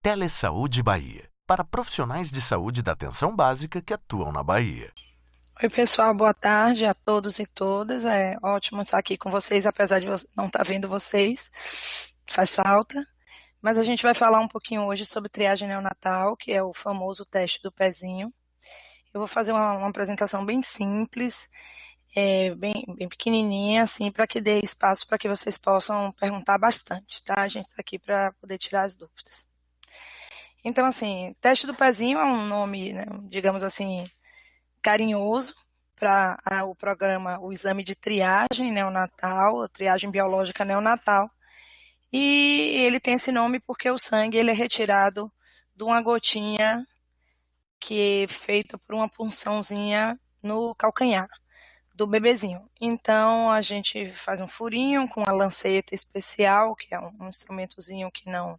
Telesaúde Bahia, para profissionais de saúde da atenção básica que atuam na Bahia. Oi, pessoal, boa tarde a todos e todas. É ótimo estar aqui com vocês, apesar de não estar vendo vocês, faz falta. Mas a gente vai falar um pouquinho hoje sobre triagem neonatal, que é o famoso teste do pezinho. Eu vou fazer uma apresentação bem simples, bem pequenininha, assim, para que dê espaço para que vocês possam perguntar bastante, tá? A gente está aqui para poder tirar as dúvidas. Então, assim, teste do pezinho é um nome, né, digamos assim, carinhoso para o programa, o exame de triagem neonatal, a triagem biológica neonatal. E ele tem esse nome porque o sangue ele é retirado de uma gotinha que é feita por uma punçãozinha no calcanhar do bebezinho. Então a gente faz um furinho com uma lanceta especial, que é um instrumentozinho que não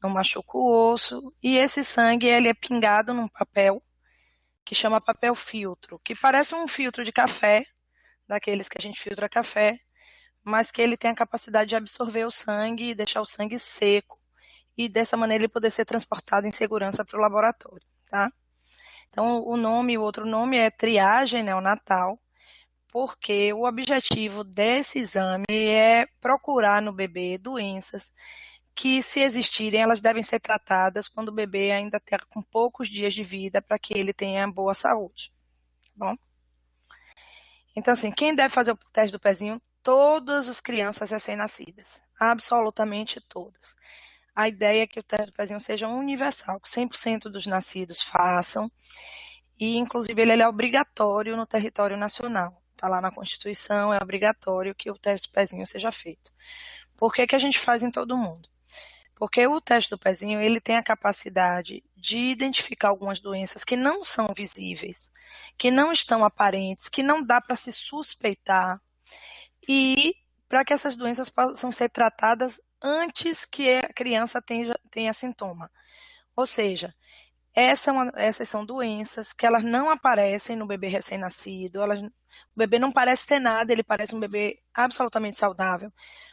machuca o osso, e esse sangue ele é pingado num papel que chama papel filtro, que parece um filtro de café, daqueles que a gente filtra café, mas que ele tem a capacidade de absorver o sangue e deixar o sangue seco, e dessa maneira ele poder ser transportado em segurança para o laboratório, tá? Então, o outro nome é triagem neonatal, porque o objetivo desse exame é procurar no bebê doenças que, se existirem, elas devem ser tratadas quando o bebê ainda está com poucos dias de vida para que ele tenha boa saúde. Tá bom? Então, assim, quem deve fazer o teste do pezinho? Todas as crianças recém-nascidas, absolutamente todas. A ideia é que o teste do pezinho seja universal, que 100% dos nascidos façam, e inclusive ele é obrigatório no território nacional. Está lá na Constituição, é obrigatório que o teste do pezinho seja feito. Por que a gente faz em todo mundo? Porque o teste do pezinho ele tem a capacidade de identificar algumas doenças que não são visíveis, que não estão aparentes, que não dá para se suspeitar, e para que essas doenças possam ser tratadas antes que a criança tenha sintoma. Ou seja, essas são doenças que elas não aparecem no bebê recém-nascido, o bebê não parece ter nada, ele parece um bebê absolutamente saudável,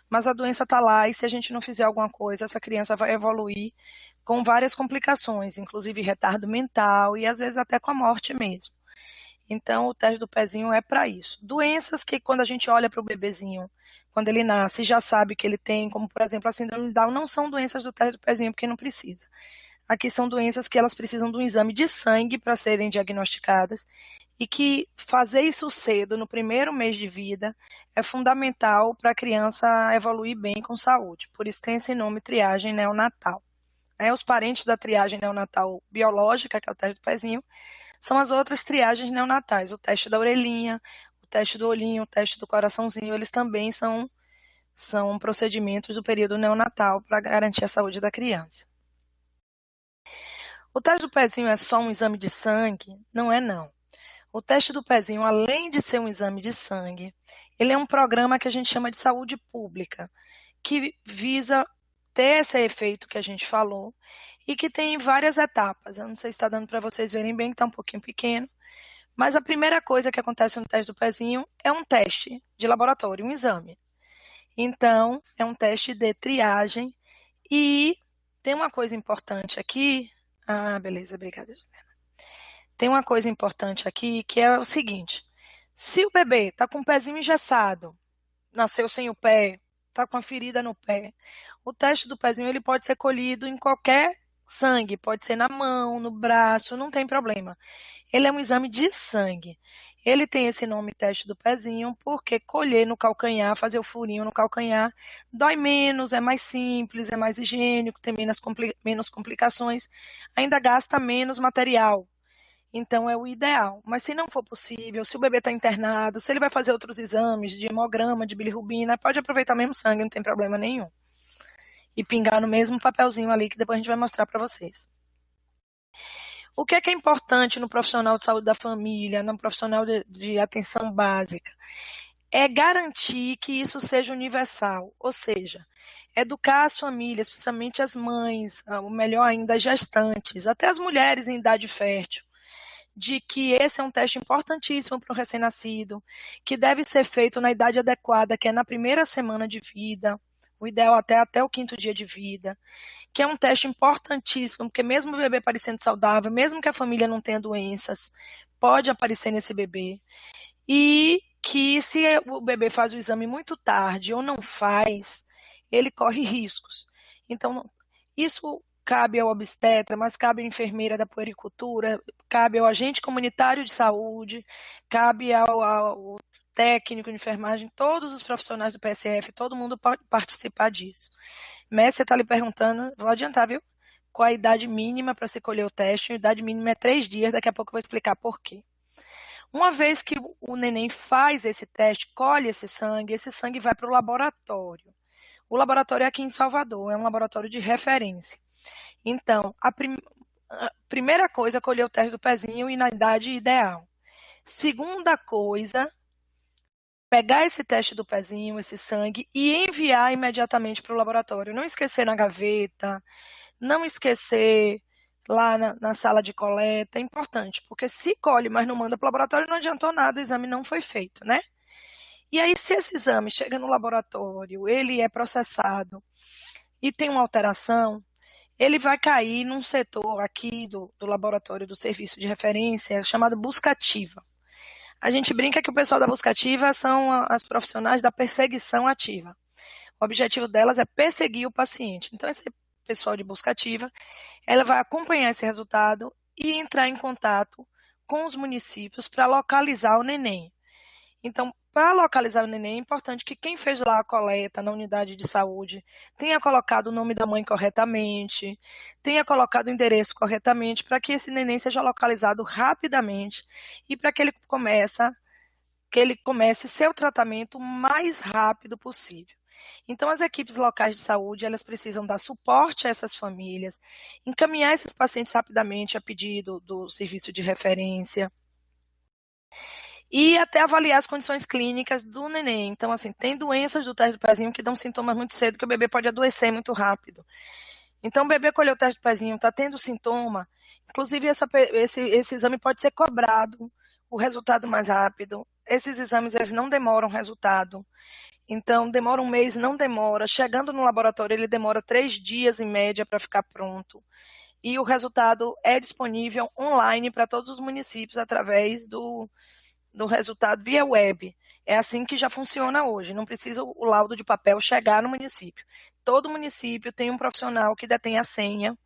mas a doença está lá e se a gente não fizer alguma coisa, essa criança vai evoluir com várias complicações, inclusive retardo mental e às vezes até com a morte mesmo. Então, o teste do pezinho é para isso. Doenças que, quando a gente olha para o bebezinho, quando ele nasce, já sabe que ele tem, como, por exemplo, a síndrome de Down, não são doenças do teste do pezinho, porque não precisa. Aqui são doenças que elas precisam de um exame de sangue para serem diagnosticadas e que fazer isso cedo, no primeiro mês de vida, é fundamental para a criança evoluir bem com saúde. Por isso tem esse nome triagem neonatal. Os parentes da triagem neonatal biológica, que é o teste do pezinho, são as outras triagens neonatais, o teste da orelhinha, o teste do olhinho, o teste do coraçãozinho, eles também são procedimentos do período neonatal para garantir a saúde da criança. O teste do pezinho é só um exame de sangue? Não é não. O teste do pezinho, além de ser um exame de sangue, ele é um programa que a gente chama de saúde pública, que visa ter esse efeito que a gente falou e que tem várias etapas. Eu não sei se está dando para vocês verem bem, que está um pouquinho pequeno, mas a primeira coisa que acontece no teste do pezinho é um teste de laboratório, um exame. Então, é um teste de triagem e tem uma coisa importante aqui. Ah, beleza, obrigada, Juliana. Tem uma coisa importante aqui que é o seguinte: se o bebê está com o pezinho engessado, nasceu sem o pé, está com a ferida no pé, o teste do pezinho ele pode ser colhido em qualquer sangue, pode ser na mão, no braço, não tem problema. Ele é um exame de sangue. Ele tem esse nome teste do pezinho porque colher no calcanhar, fazer o furinho no calcanhar, dói menos, é mais simples, é mais higiênico, tem menos complicações, ainda gasta menos material. Então, é o ideal. Mas se não for possível, se o bebê está internado, se ele vai fazer outros exames de hemograma, de bilirrubina, pode aproveitar mesmo sangue, não tem problema nenhum. E pingar no mesmo papelzinho ali que depois a gente vai mostrar para vocês. O que é importante no profissional de saúde da família, no profissional de atenção básica? É garantir que isso seja universal, ou seja, educar as famílias, principalmente as mães, ou melhor ainda, as gestantes, até as mulheres em idade fértil, de que esse é um teste importantíssimo para o recém-nascido, que deve ser feito na idade adequada, que é na primeira semana de vida, o ideal até o 5º dia de vida, que é um teste importantíssimo, porque mesmo o bebê parecendo saudável, mesmo que a família não tenha doenças, pode aparecer nesse bebê. E que se o bebê faz o exame muito tarde ou não faz, ele corre riscos. Então, isso cabe ao obstetra, mas cabe à enfermeira da puericultura, cabe ao agente comunitário de saúde, cabe ao técnico de enfermagem, todos os profissionais do PSF, todo mundo pode participar disso. Messi está lhe perguntando, vou adiantar, viu? Qual a idade mínima para se colher o teste? A idade mínima é 3 dias, daqui a pouco eu vou explicar por quê. Uma vez que o neném faz esse teste, colhe esse sangue vai para o laboratório. O laboratório é aqui em Salvador, é um laboratório de referência. Então, a primeira coisa é colher o teste do pezinho e na idade ideal. Segunda coisa, pegar esse teste do pezinho, esse sangue, e enviar imediatamente para o laboratório. Não esquecer na gaveta, não esquecer lá na sala de coleta, é importante, porque se colhe, mas não manda para o laboratório, não adiantou nada, o exame não foi feito, né? E aí, se esse exame chega no laboratório, ele é processado e tem uma alteração, ele vai cair num setor aqui do laboratório do serviço de referência chamado busca ativa. A gente brinca que o pessoal da busca ativa são as profissionais da perseguição ativa. O objetivo delas é perseguir o paciente. Então, esse pessoal de busca ativa, ela vai acompanhar esse resultado e entrar em contato com os municípios para localizar o neném. Então, para localizar o neném, é importante que quem fez lá a coleta na unidade de saúde tenha colocado o nome da mãe corretamente, tenha colocado o endereço corretamente, para que esse neném seja localizado rapidamente e para que ele comece seu tratamento o mais rápido possível. Então, as equipes locais de saúde, elas precisam dar suporte a essas famílias, encaminhar esses pacientes rapidamente a pedido do serviço de referência, e até avaliar as condições clínicas do neném. Então, assim, tem doenças do teste do pezinho que dão sintomas muito cedo, que o bebê pode adoecer muito rápido. Então, o bebê colheu o teste do pezinho, está tendo sintoma, inclusive esse exame pode ser cobrado, o resultado mais rápido. Esses exames, eles não demoram resultado. Então, demora 1 mês, não demora. Chegando no laboratório, ele demora 3 dias, em média, para ficar pronto. E o resultado é disponível online para todos os municípios através do resultado via web. É assim que já funciona hoje. Não precisa o laudo de papel chegar no município. Todo município tem um profissional que detém a senha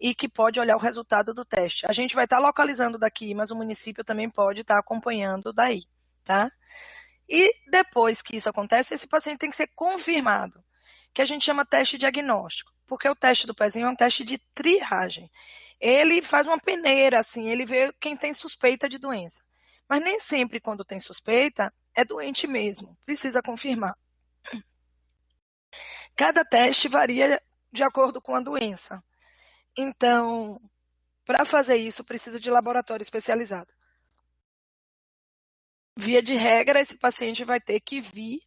e que pode olhar o resultado do teste. A gente vai estar localizando daqui, mas o município também pode estar acompanhando daí, tá? E depois que isso acontece, esse paciente tem que ser confirmado, que a gente chama teste diagnóstico, porque o teste do pezinho é um teste de triagem. Ele faz uma peneira, assim, ele vê quem tem suspeita de doença. Mas nem sempre, quando tem suspeita, é doente mesmo, precisa confirmar. Cada teste varia de acordo com a doença. Então, para fazer isso, precisa de laboratório especializado. Via de regra, esse paciente vai ter que vir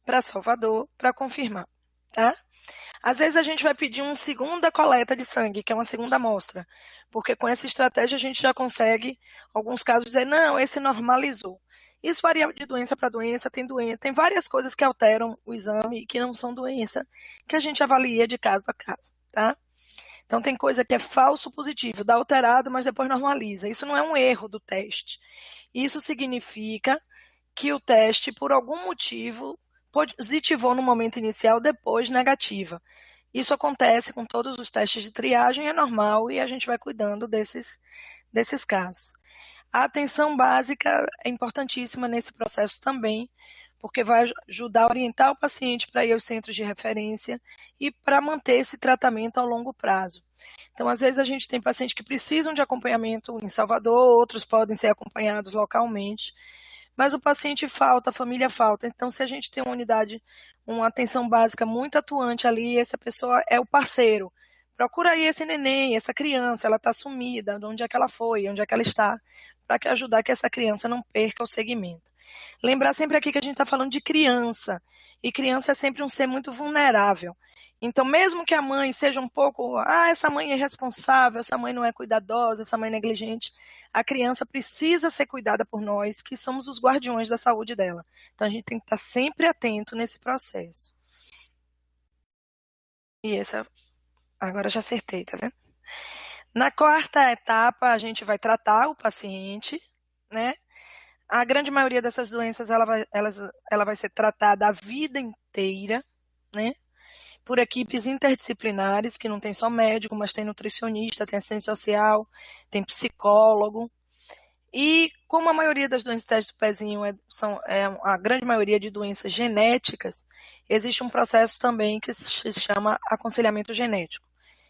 para Salvador para confirmar, tá? Às vezes a gente vai pedir uma segunda coleta de sangue, que é uma segunda amostra, porque com essa estratégia a gente já consegue, em alguns casos, dizer, não, esse normalizou. Isso varia de doença para doença, tem várias coisas que alteram o exame e que não são doença, que a gente avalia de caso a caso, tá? Então tem coisa que é falso positivo, dá alterado, mas depois normaliza. Isso não é um erro do teste. Isso significa que o teste, por algum motivo, positivou no momento inicial, depois negativa. Isso acontece com todos os testes de triagem, é normal e a gente vai cuidando desses casos. A atenção básica é importantíssima nesse processo também, porque vai ajudar a orientar o paciente para ir aos centros de referência e para manter esse tratamento ao longo prazo. Então, às vezes, a gente tem pacientes que precisam de acompanhamento em Salvador, outros podem ser acompanhados localmente, mas o paciente falta, a família falta. Então, se a gente tem uma unidade, uma atenção básica muito atuante ali, essa pessoa é o parceiro. Procura aí esse neném, essa criança, ela está sumida, de onde é que ela foi, onde é que ela está, para ajudar que essa criança não perca o segmento. Lembrar sempre aqui que a gente está falando de criança, e criança é sempre um ser muito vulnerável. Então, mesmo que a mãe seja um pouco, essa mãe é irresponsável, essa mãe não é cuidadosa, essa mãe é negligente, a criança precisa ser cuidada por nós, que somos os guardiões da saúde dela. Então, a gente tem que estar sempre atento nesse processo. E essa, agora já acertei, tá vendo? Na quarta etapa, a gente vai tratar o paciente, né? A grande maioria dessas doenças, ela vai ser tratada a vida inteira, né? Por equipes interdisciplinares, que não tem só médico, mas tem nutricionista, tem assistente social, tem psicólogo. E como a maioria das doenças do teste do pezinho é a grande maioria de doenças genéticas, existe um processo também que se chama aconselhamento genético,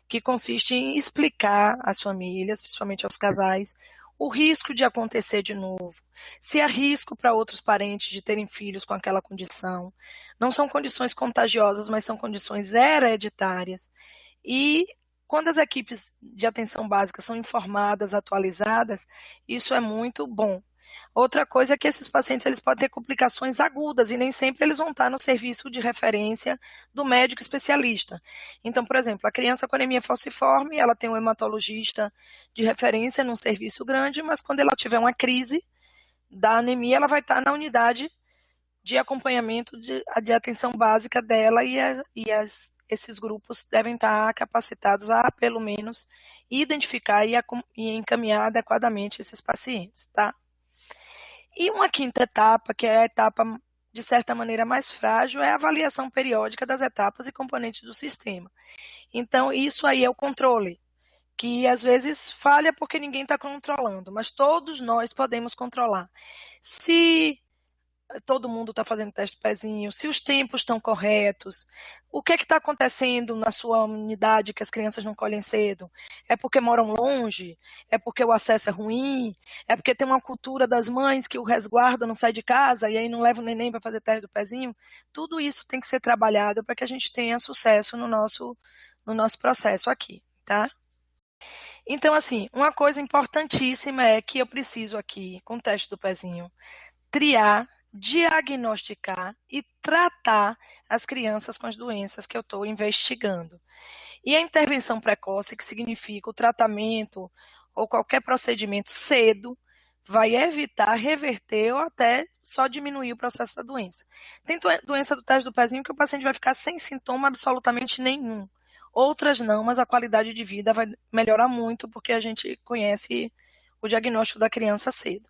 que consiste em explicar às famílias, principalmente aos casais, o risco de acontecer de novo, se há risco para outros parentes de terem filhos com aquela condição. Não são condições contagiosas, mas são condições hereditárias. E quando as equipes de atenção básica são informadas, atualizadas, isso é muito bom. Outra coisa é que esses pacientes eles podem ter complicações agudas e nem sempre eles vão estar no serviço de referência do médico especialista. Então, por exemplo, a criança com anemia falciforme, ela tem um hematologista de referência num serviço grande, mas quando ela tiver uma crise da anemia, ela vai estar na unidade de acompanhamento de atenção básica dela esses grupos devem estar capacitados a, pelo menos, identificar e encaminhar adequadamente esses pacientes, tá? E uma quinta etapa, que é a etapa, de certa maneira, mais frágil, é a avaliação periódica das etapas e componentes do sistema. Então, isso aí é o controle, que às vezes falha porque ninguém está controlando, mas todos nós podemos controlar. Se todo mundo está fazendo teste do pezinho, se os tempos estão corretos, o que é que está acontecendo na sua unidade que as crianças não colhem cedo? É porque moram longe? É porque o acesso é ruim? É porque tem uma cultura das mães que o resguarda, não sai de casa e aí não leva o neném para fazer teste do pezinho? Tudo isso tem que ser trabalhado para que a gente tenha sucesso no nosso processo aqui, tá? Então, assim, uma coisa importantíssima é que eu preciso aqui, com o teste do pezinho, triar, diagnosticar e tratar as crianças com as doenças que eu estou investigando. E a intervenção precoce, que significa o tratamento ou qualquer procedimento cedo, vai evitar, reverter ou até só diminuir o processo da doença. Tem doença do teste do pezinho que o paciente vai ficar sem sintoma absolutamente nenhum. Outras não, mas a qualidade de vida vai melhorar muito porque a gente conhece o diagnóstico da criança cedo.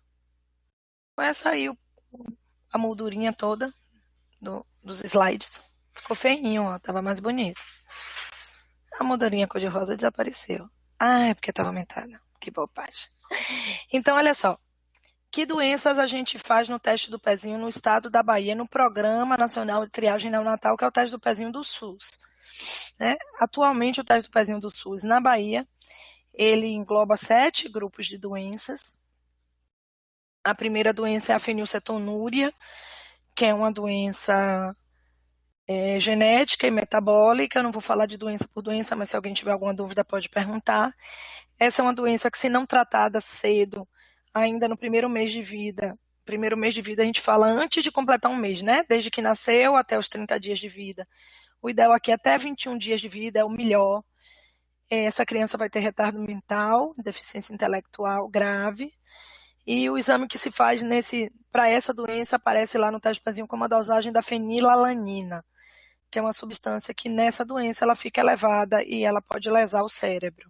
Essa aí a moldurinha toda dos slides. Ficou feinho, ó, tava mais bonito. A moldurinha cor-de-rosa desapareceu. Ah, é porque estava aumentada. Que bobagem. Então, olha só. Que doenças a gente faz no teste do pezinho no estado da Bahia, no Programa Nacional de Triagem Neonatal, que é o teste do pezinho do SUS. Né? Atualmente, o teste do pezinho do SUS na Bahia, ele engloba 7 grupos de doenças. A primeira doença é a fenilcetonúria, que é uma doença genética e metabólica. Eu não vou falar de doença por doença, mas se alguém tiver alguma dúvida pode perguntar. Essa é uma doença que, se não tratada cedo, ainda no primeiro mês de vida a gente fala antes de completar um mês, né? Desde que nasceu até os 30 dias de vida. O ideal aqui é até 21 dias de vida, é o melhor. Essa criança vai ter retardo mental, deficiência intelectual grave. E o exame que se faz para essa doença aparece lá no teste do pezinho como a dosagem da fenilalanina, que é uma substância que nessa doença ela fica elevada e ela pode lesar o cérebro.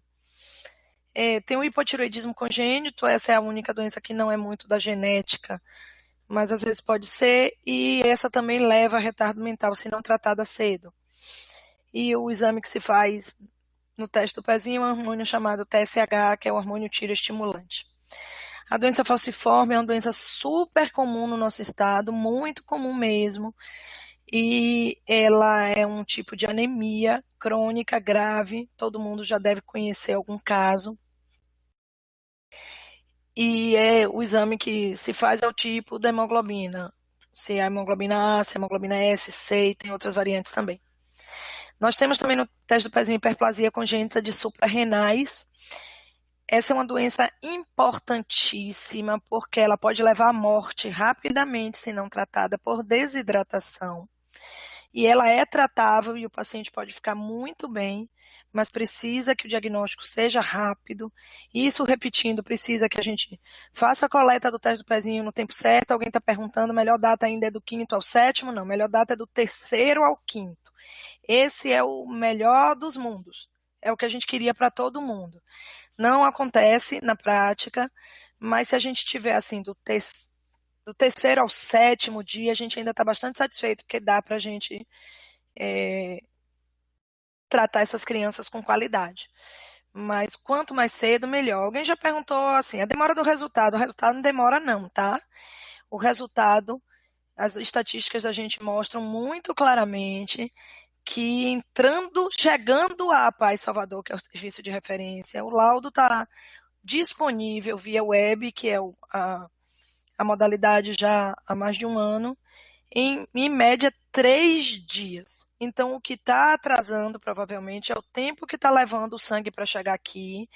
Tem o hipotireoidismo congênito, essa é a única doença que não é muito da genética, mas às vezes pode ser, e essa também leva a retardo mental se não tratada cedo. E o exame que se faz no teste do pezinho é um hormônio chamado TSH, que é o hormônio tireoestimulante. A doença falciforme é uma doença super comum no nosso estado, muito comum mesmo, e ela é um tipo de anemia crônica grave, todo mundo já deve conhecer algum caso. E o exame que se faz é o tipo da hemoglobina, se é a hemoglobina A, se é a hemoglobina S, C, e tem outras variantes também. Nós temos também no teste do pezinho hiperplasia congênita de suprarrenais. Essa é uma doença importantíssima porque ela pode levar à morte rapidamente se não tratada por desidratação. E ela é tratável e o paciente pode ficar muito bem, mas precisa que o diagnóstico seja rápido. Isso, repetindo, precisa que a gente faça a coleta do teste do pezinho no tempo certo. Alguém está perguntando, melhor data ainda é do 5º ao 7º? Não, melhor data é do 3º ao 5º. esse é o melhor dos mundos. É o que a gente queria para todo mundo. Não acontece na prática, mas se a gente tiver assim do terceiro ao sétimo dia, a gente ainda está bastante satisfeito, porque dá para a gente tratar essas crianças com qualidade. Mas quanto mais cedo, melhor. Alguém já perguntou assim, a demora do resultado. O resultado não demora não, tá? O resultado, as estatísticas da gente mostram muito claramente que chegando a Paz Salvador, que é o serviço de referência, o laudo está disponível via web, que é a modalidade já há mais de um ano, em média 3 dias. Então, o que está atrasando, provavelmente, é o tempo que está levando o sangue para chegar aqui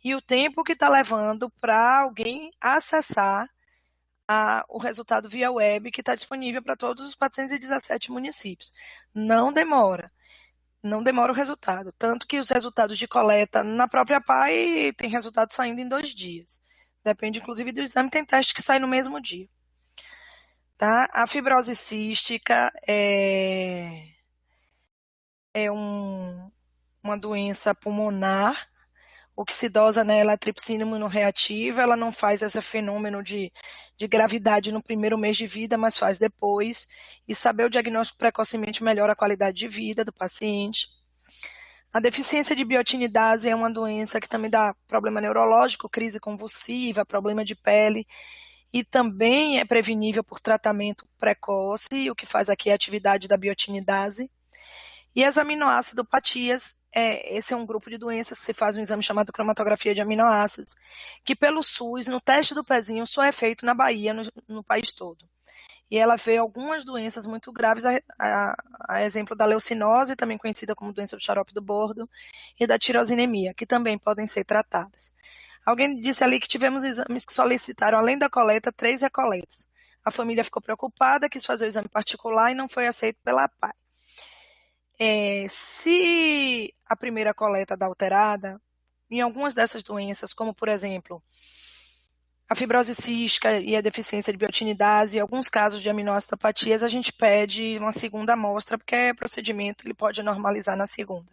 e o tempo que está levando para alguém acessar o resultado via web, que está disponível para todos os 417 municípios. Não demora o resultado. Tanto que os resultados de coleta na própria PAI tem resultado saindo em 2 dias. Depende, inclusive, do exame, tem teste que sai no mesmo dia. Tá? A fibrose cística é uma doença pulmonar oxidosa, né? Ela é tripsina imunorreativa, ela não faz esse fenômeno de gravidade no primeiro mês de vida, mas faz depois. E saber o diagnóstico precocemente melhora a qualidade de vida do paciente. A deficiência de biotinidase é uma doença que também dá problema neurológico, crise convulsiva, problema de pele, e também é prevenível por tratamento precoce, o que faz aqui a atividade da biotinidase. E as aminoacidopatias, esse é um grupo de doenças que se faz um exame chamado cromatografia de aminoácidos, que pelo SUS, no teste do pezinho, só é feito na Bahia, no país todo. E ela vê algumas doenças muito graves, a exemplo da leucinose, também conhecida como doença do xarope do bordo, e da tirosinemia, que também podem ser tratadas. Alguém disse ali que tivemos exames que solicitaram, além da coleta, 3 recoletas. A família ficou preocupada, quis fazer o exame particular e não foi aceito pela PAI. Se a primeira coleta dá alterada, em algumas dessas doenças, como por exemplo, a fibrose cística e a deficiência de biotinidase, e alguns casos de aminoacidopatias, a gente pede uma segunda amostra, porque o procedimento ele pode normalizar na segunda.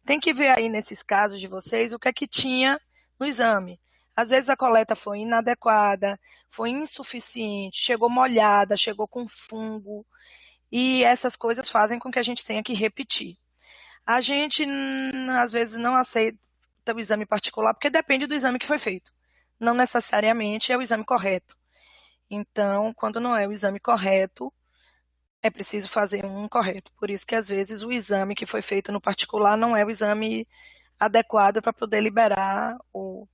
Tem que ver aí nesses casos de vocês o que é que tinha no exame. Às vezes a coleta foi inadequada, foi insuficiente, chegou molhada, chegou com fungo, e essas coisas fazem com que a gente tenha que repetir. A gente, às vezes, não aceita o exame particular, porque depende do exame que foi feito. Não necessariamente é o exame correto. Então, quando não é o exame correto, é preciso fazer um correto. Por isso que, às vezes, o exame que foi feito no particular não é o exame adequado para poder liberar o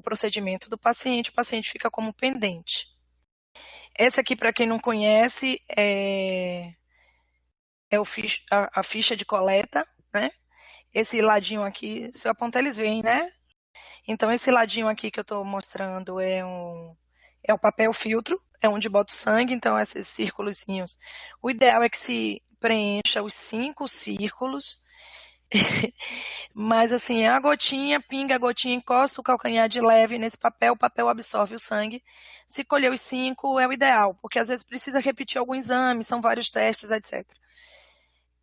procedimento do paciente. O paciente fica como pendente. Esse aqui, para quem não conhece, é a ficha de coleta, né? Esse ladinho aqui, se eu apontar, eles veem, né? Então, esse ladinho aqui que eu estou mostrando é o papel filtro, é onde bota o sangue, então esses círculozinhos. O ideal é que se preencha os 5 círculos, mas assim, a gotinha, pinga a gotinha, encosta o calcanhar de leve nesse papel, o papel absorve o sangue. Se colher os 5 é o ideal, porque às vezes precisa repetir algum exame, são vários testes, etc.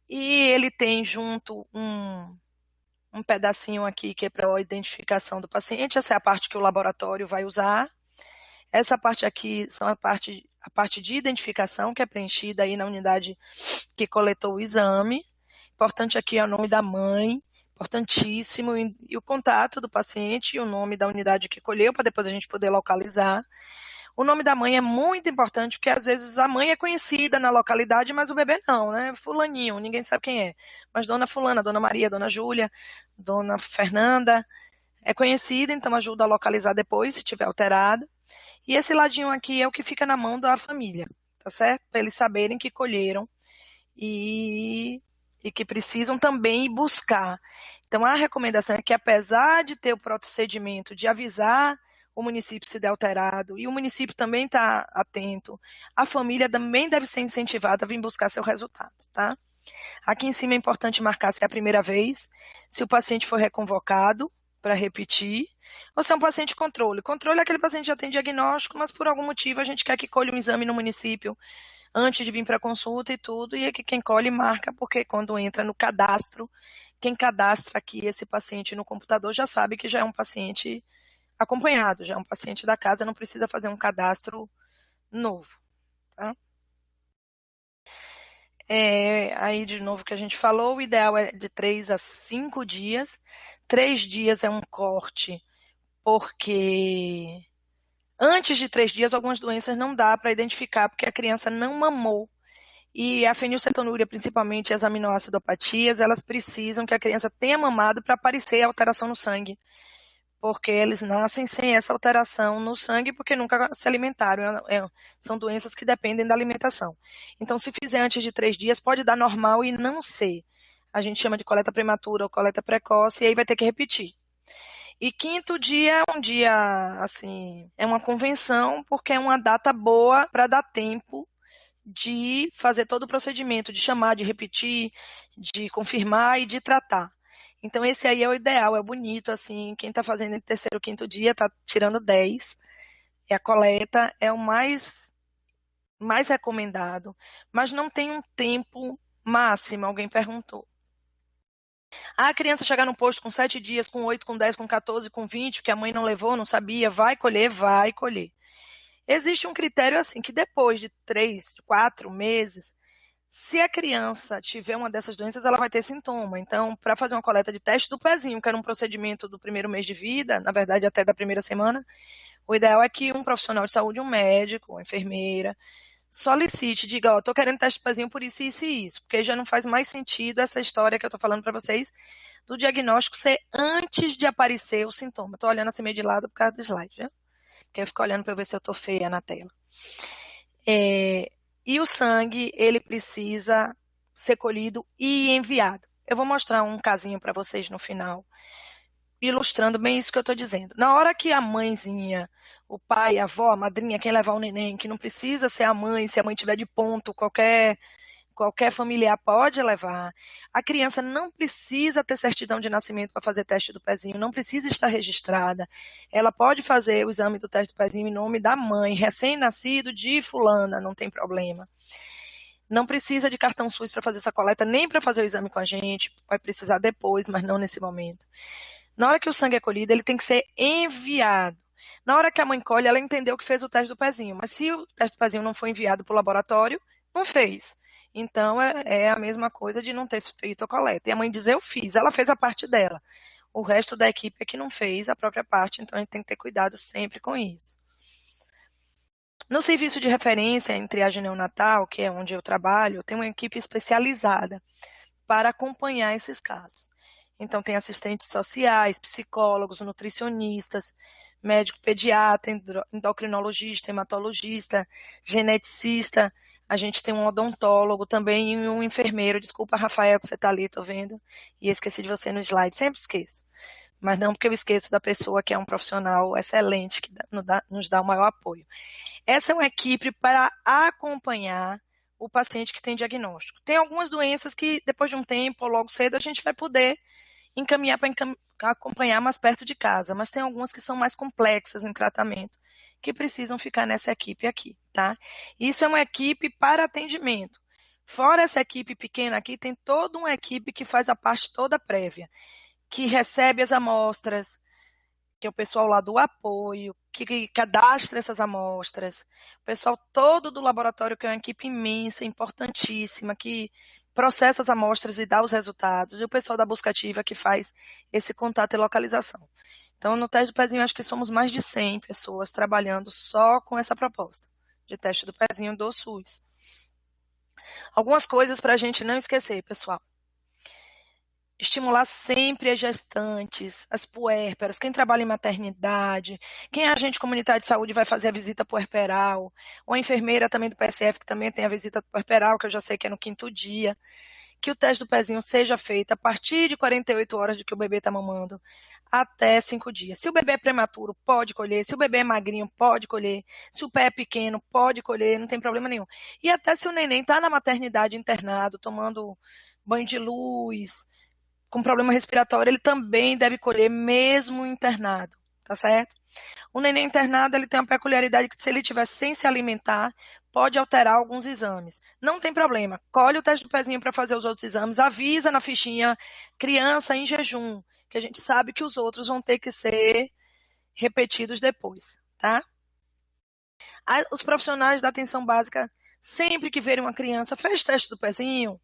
E ele tem junto um pedacinho aqui que é para a identificação do paciente, essa é a parte que o laboratório vai usar. Essa parte aqui são a parte de identificação que é preenchida aí na unidade que coletou o exame. Importante aqui é o nome da mãe, importantíssimo, e o contato do paciente e o nome da unidade que colheu, para depois a gente poder localizar. O nome da mãe é muito importante, porque às vezes a mãe é conhecida na localidade, mas o bebê não, né? Fulaninho, ninguém sabe quem é. Mas Dona Fulana, Dona Maria, Dona Júlia, Dona Fernanda, é conhecida, então ajuda a localizar depois, se tiver alterado. E esse ladinho aqui é o que fica na mão da família, tá certo? Para eles saberem que colheram e que precisam também ir buscar. Então, a recomendação é que, apesar de ter o procedimento de avisar o município se der alterado, e o município também está atento, a família também deve ser incentivada a vir buscar seu resultado, tá? Aqui em cima é importante marcar se é a primeira vez, se o paciente for reconvocado para repetir, ou se é um paciente controle. Controle é aquele paciente que já tem diagnóstico, mas por algum motivo a gente quer que colhe um exame no município antes de vir para a consulta e tudo, e aqui quem colhe marca, porque quando entra no cadastro, quem cadastra aqui esse paciente no computador já sabe que já é um paciente acompanhado, já é um paciente da casa, não precisa fazer um cadastro novo, tá? Aí, de novo, que a gente falou, o ideal é de 3 a 5 dias. 3 dias é um corte, porque antes de 3 dias, algumas doenças não dá para identificar, porque a criança não mamou. E a fenilcetonúria, principalmente as aminoacidopatias, elas precisam que a criança tenha mamado para aparecer a alteração no sangue. Porque eles nascem sem essa alteração no sangue, porque nunca se alimentaram. São doenças que dependem da alimentação. Então, se fizer antes de 3 dias, pode dar normal e não ser. A gente chama de coleta prematura ou coleta precoce, e aí vai ter que repetir. E 5º dia é um dia, assim, é uma convenção, porque é uma data boa para dar tempo de fazer todo o procedimento, de chamar, de repetir, de confirmar e de tratar. Então, esse aí é o ideal, é bonito, assim, quem está fazendo em 3º, 5º dia está tirando 10, a coleta é o mais recomendado, mas não tem um tempo máximo, alguém perguntou. A criança chegar no posto com 7 dias, com 8, com 10, com 14, com 20, que a mãe não levou, não sabia, vai colher, vai colher. Existe um critério assim, que depois de 3, 4 meses, se a criança tiver uma dessas doenças, ela vai ter sintoma. Então, para fazer uma coleta de teste do pezinho, que era um procedimento do primeiro mês de vida, na verdade até da primeira semana, o ideal é que um profissional de saúde, um médico, uma enfermeira, solicite, diga, estou querendo teste do pezinho por isso, isso e isso, porque já não faz mais sentido essa história que eu estou falando para vocês, do diagnóstico ser antes de aparecer o sintoma. Estou olhando assim meio de lado por causa do slide, viu? Porque eu fico olhando para ver se eu estou feia na tela. E o sangue, ele precisa ser colhido e enviado. Eu vou mostrar um casinho para vocês no final, ilustrando bem isso que eu estou dizendo. Na hora que a mãezinha, o pai, a avó, a madrinha, quem levar o neném, que não precisa ser a mãe, se a mãe tiver de ponto, qualquer familiar pode levar. A criança não precisa ter certidão de nascimento para fazer teste do pezinho, não precisa estar registrada. Ela pode fazer o exame do teste do pezinho em nome da mãe, recém-nascido de fulana, não tem problema. Não precisa de cartão SUS para fazer essa coleta, nem para fazer o exame com a gente, vai precisar depois, mas não nesse momento. Na hora que o sangue é colhido, ele tem que ser enviado. Na hora que a mãe colhe, ela entendeu que fez o teste do pezinho, mas se o teste do pezinho não foi enviado para o laboratório, não fez. Então, é a mesma coisa de não ter feito a coleta. E a mãe diz, eu fiz, ela fez a parte dela. O resto da equipe é que não fez a própria parte, então a gente tem que ter cuidado sempre com isso. No serviço de referência em triagem neonatal, que é onde eu trabalho, tem uma equipe especializada para acompanhar esses casos. Então, tem assistentes sociais, psicólogos, nutricionistas, médico pediatra, endocrinologista, hematologista, geneticista. A gente tem um odontólogo também e um enfermeiro. Desculpa, Rafael, que você está ali, estou vendo. E esqueci de você no slide, sempre esqueço. Mas não porque eu esqueço da pessoa que é um profissional excelente, que nos dá o maior apoio. Essa é uma equipe para acompanhar o paciente que tem diagnóstico. Tem algumas doenças que, depois de um tempo ou logo cedo, a gente vai poder encaminhar para acompanhar mais perto de casa, mas tem algumas que são mais complexas em tratamento, que precisam ficar nessa equipe aqui, tá? Isso é uma equipe para atendimento. Fora essa equipe pequena aqui, tem toda uma equipe que faz a parte toda prévia, que recebe as amostras, que é o pessoal lá do apoio, que cadastra essas amostras, o pessoal todo do laboratório, que é uma equipe imensa, importantíssima, que processa as amostras e dá os resultados, e o pessoal da busca ativa que faz esse contato e localização. Então, no teste do pezinho, acho que somos mais de 100 pessoas trabalhando só com essa proposta de teste do pezinho do SUS. Algumas coisas para a gente não esquecer, pessoal. Estimular sempre as gestantes, as puérperas, quem trabalha em maternidade, quem é agente comunitário de saúde vai fazer a visita puerperal, ou a enfermeira também do PSF, que também tem a visita puerperal, que eu já sei que é no 5º dia, que o teste do pezinho seja feito a partir de 48 horas de que o bebê está mamando, até 5 dias. Se o bebê é prematuro, pode colher. Se o bebê é magrinho, pode colher. Se o pé é pequeno, pode colher, não tem problema nenhum. E até se o neném está na maternidade internado, tomando banho de luz, com problema respiratório, ele também deve colher, mesmo internado, tá certo? O neném internado, ele tem uma peculiaridade que se ele estiver sem se alimentar, pode alterar alguns exames. Não tem problema. Colhe o teste do pezinho para fazer os outros exames, avisa na fichinha criança em jejum, que a gente sabe que os outros vão ter que ser repetidos depois, tá? Os profissionais da atenção básica, sempre que verem uma criança, fez teste do pezinho,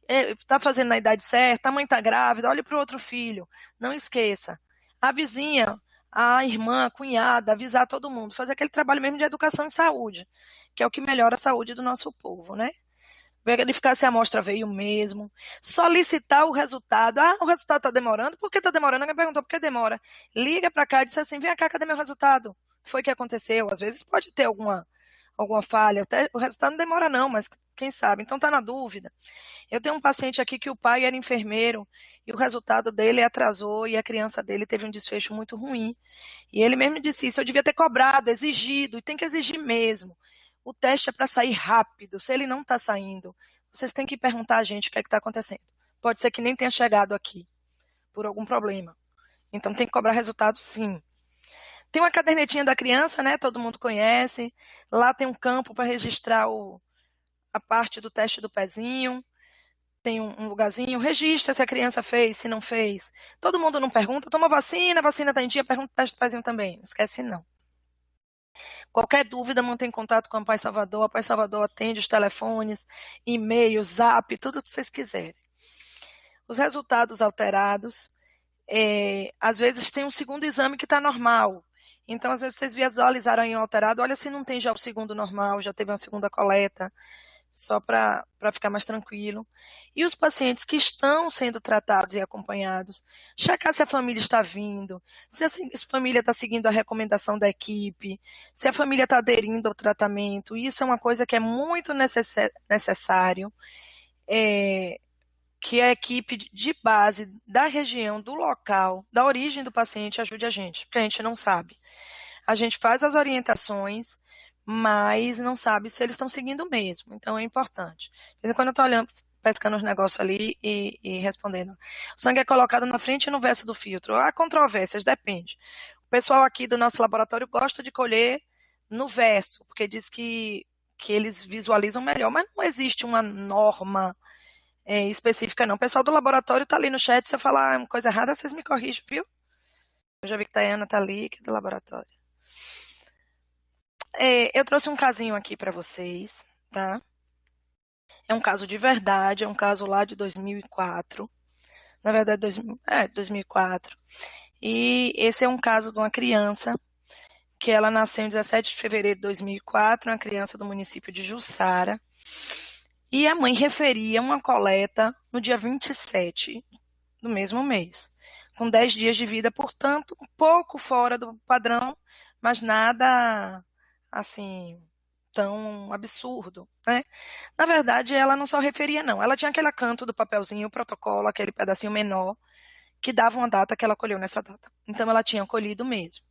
está fazendo na idade certa, a mãe está grávida, olhe para o outro filho, não esqueça. A vizinha, a irmã, a cunhada, avisar todo mundo, fazer aquele trabalho mesmo de educação em saúde, que é o que melhora a saúde do nosso povo, né? Verificar se a amostra veio mesmo, solicitar o resultado. Ah, o resultado está demorando? Por que está demorando? Alguém perguntou por que demora. Liga para cá e diz assim, vem cá, cadê meu resultado? O que foi que aconteceu? Às vezes pode ter alguma falha, até, o resultado não demora não, mas quem sabe? Então está na dúvida. Eu tenho um paciente aqui que o pai era enfermeiro e o resultado dele atrasou e a criança dele teve um desfecho muito ruim. E ele mesmo disse isso, eu devia ter cobrado, exigido, e tem que exigir mesmo. O teste é para sair rápido, se ele não está saindo, vocês têm que perguntar a gente o que é que está acontecendo. Pode ser que nem tenha chegado aqui, por algum problema. Então tem que cobrar resultado sim. Tem uma cadernetinha da criança, né? Todo mundo conhece. Lá tem um campo para registrar a parte do teste do pezinho. Tem um lugarzinho, registra se a criança fez, se não fez. Todo mundo não pergunta, toma vacina está em dia, pergunta o teste do pezinho também. Não esquece não. Qualquer dúvida, mantém contato com a Pai Salvador. A Pai Salvador atende os telefones, e-mail, zap, tudo que vocês quiserem. Os resultados alterados, às vezes tem um segundo exame que está normal. Então, às vezes, vocês visualizaram em alterado, olha se não tem já o segundo normal, já teve uma segunda coleta, só para ficar mais tranquilo. E os pacientes que estão sendo tratados e acompanhados, checar se a família está vindo, se a família está seguindo a recomendação da equipe, se a família está aderindo ao tratamento. Isso é uma coisa que é muito necessário, que a equipe de base da região, do local, da origem do paciente ajude a gente, porque a gente não sabe. A gente faz as orientações, mas não sabe se eles estão seguindo mesmo. Então é importante. De vez em quando eu estou olhando, pescando os negócios ali e respondendo. O sangue é colocado na frente e no verso do filtro. Há controvérsias, depende. O pessoal aqui do nosso laboratório gosta de colher no verso, porque diz que eles visualizam melhor, mas não existe uma norma específica, não. O pessoal do laboratório está ali no chat, se eu falar uma coisa errada, vocês me corrigem, viu? Eu já vi que a Tayana está ali, que é do laboratório. Eu trouxe um casinho aqui para vocês, tá? É um caso de verdade, é um caso lá de 2004. Na verdade, 2004. E esse é um caso de uma criança que ela nasceu em 17 de fevereiro de 2004, uma criança do município de Jussara. E a mãe referia uma coleta no dia 27 do mesmo mês, com 10 dias de vida, portanto, um pouco fora do padrão, mas nada assim tão absurdo, né? Na verdade, ela não só referia, não. Ela tinha aquele canto do papelzinho, o protocolo, aquele pedacinho menor, que dava uma data que ela colheu nessa data. Então, ela tinha colhido mesmo.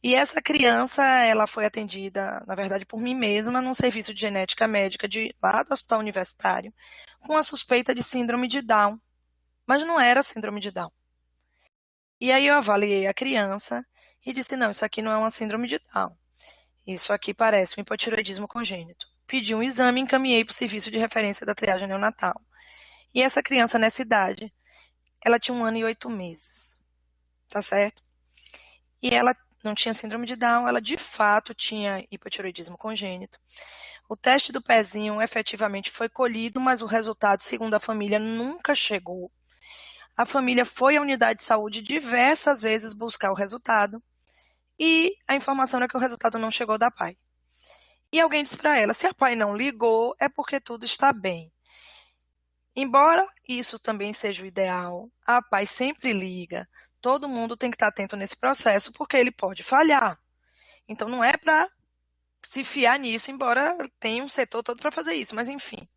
E essa criança, ela foi atendida, na verdade, por mim mesma, num serviço de genética médica lá do Hospital Universitário, com a suspeita de síndrome de Down. Mas não era síndrome de Down. E aí eu avaliei a criança e disse, não, isso aqui não é uma síndrome de Down. Isso aqui parece um hipotireoidismo congênito. Pedi um exame e encaminhei para o serviço de referência da triagem neonatal. E essa criança, nessa idade, ela tinha 1 ano e 8 meses. Tá certo? E ela não tinha síndrome de Down, ela de fato tinha hipotireoidismo congênito. O teste do pezinho efetivamente foi colhido, mas o resultado, segundo a família, nunca chegou. A família foi à unidade de saúde diversas vezes buscar o resultado e a informação era que o resultado não chegou da PAI. E alguém disse para ela, se a PAI não ligou, é porque tudo está bem. Embora isso também seja o ideal, a PAI sempre liga. Todo mundo tem que estar atento nesse processo, porque ele pode falhar. Então, não é para se fiar nisso, embora tenha um setor todo para fazer isso, mas enfim.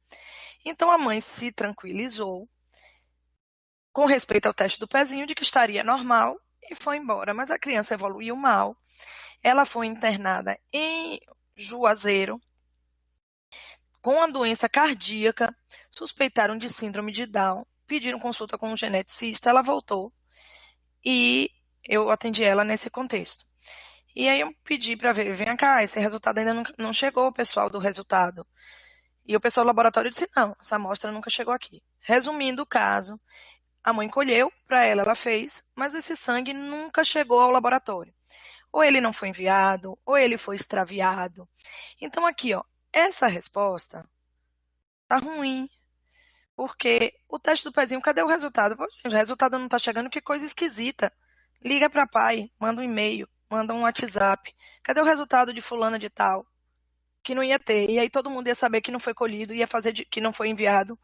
Então, a mãe se tranquilizou com respeito ao teste do pezinho, de que estaria normal, e foi embora. Mas a criança evoluiu mal. Ela foi internada em Juazeiro, com a doença cardíaca, suspeitaram de síndrome de Down, pediram consulta com um geneticista, ela voltou e eu atendi ela nesse contexto. E aí eu pedi para ver, vem cá, esse resultado ainda não chegou, o pessoal do resultado. E o pessoal do laboratório disse, não, essa amostra nunca chegou aqui. Resumindo o caso, a mãe colheu, para ela fez, mas esse sangue nunca chegou ao laboratório. Ou ele não foi enviado, ou ele foi extraviado. Então aqui, ó, essa resposta tá ruim, porque o teste do pezinho, cadê o resultado? Pô, gente, o resultado não tá chegando, que coisa esquisita. Liga para pai, manda um e-mail, manda um WhatsApp. Cadê o resultado de fulana de tal? Que não ia ter. E aí todo mundo ia saber que não foi colhido, ia fazer que não foi enviado.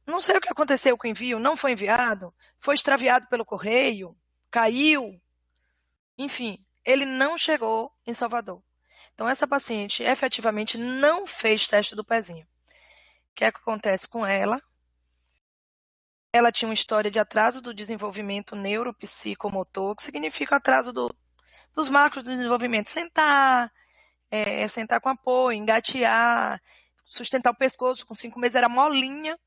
Não sei o que aconteceu com o envio, não foi enviado, foi extraviado pelo correio, caiu. Enfim, ele não chegou em Salvador. Então, essa paciente efetivamente não fez teste do pezinho. O que é que acontece com ela? Ela tinha uma história de atraso do desenvolvimento neuropsicomotor, que significa atraso dos marcos do desenvolvimento. Sentar com apoio, engatear, sustentar o pescoço. Com 5 meses era molinha,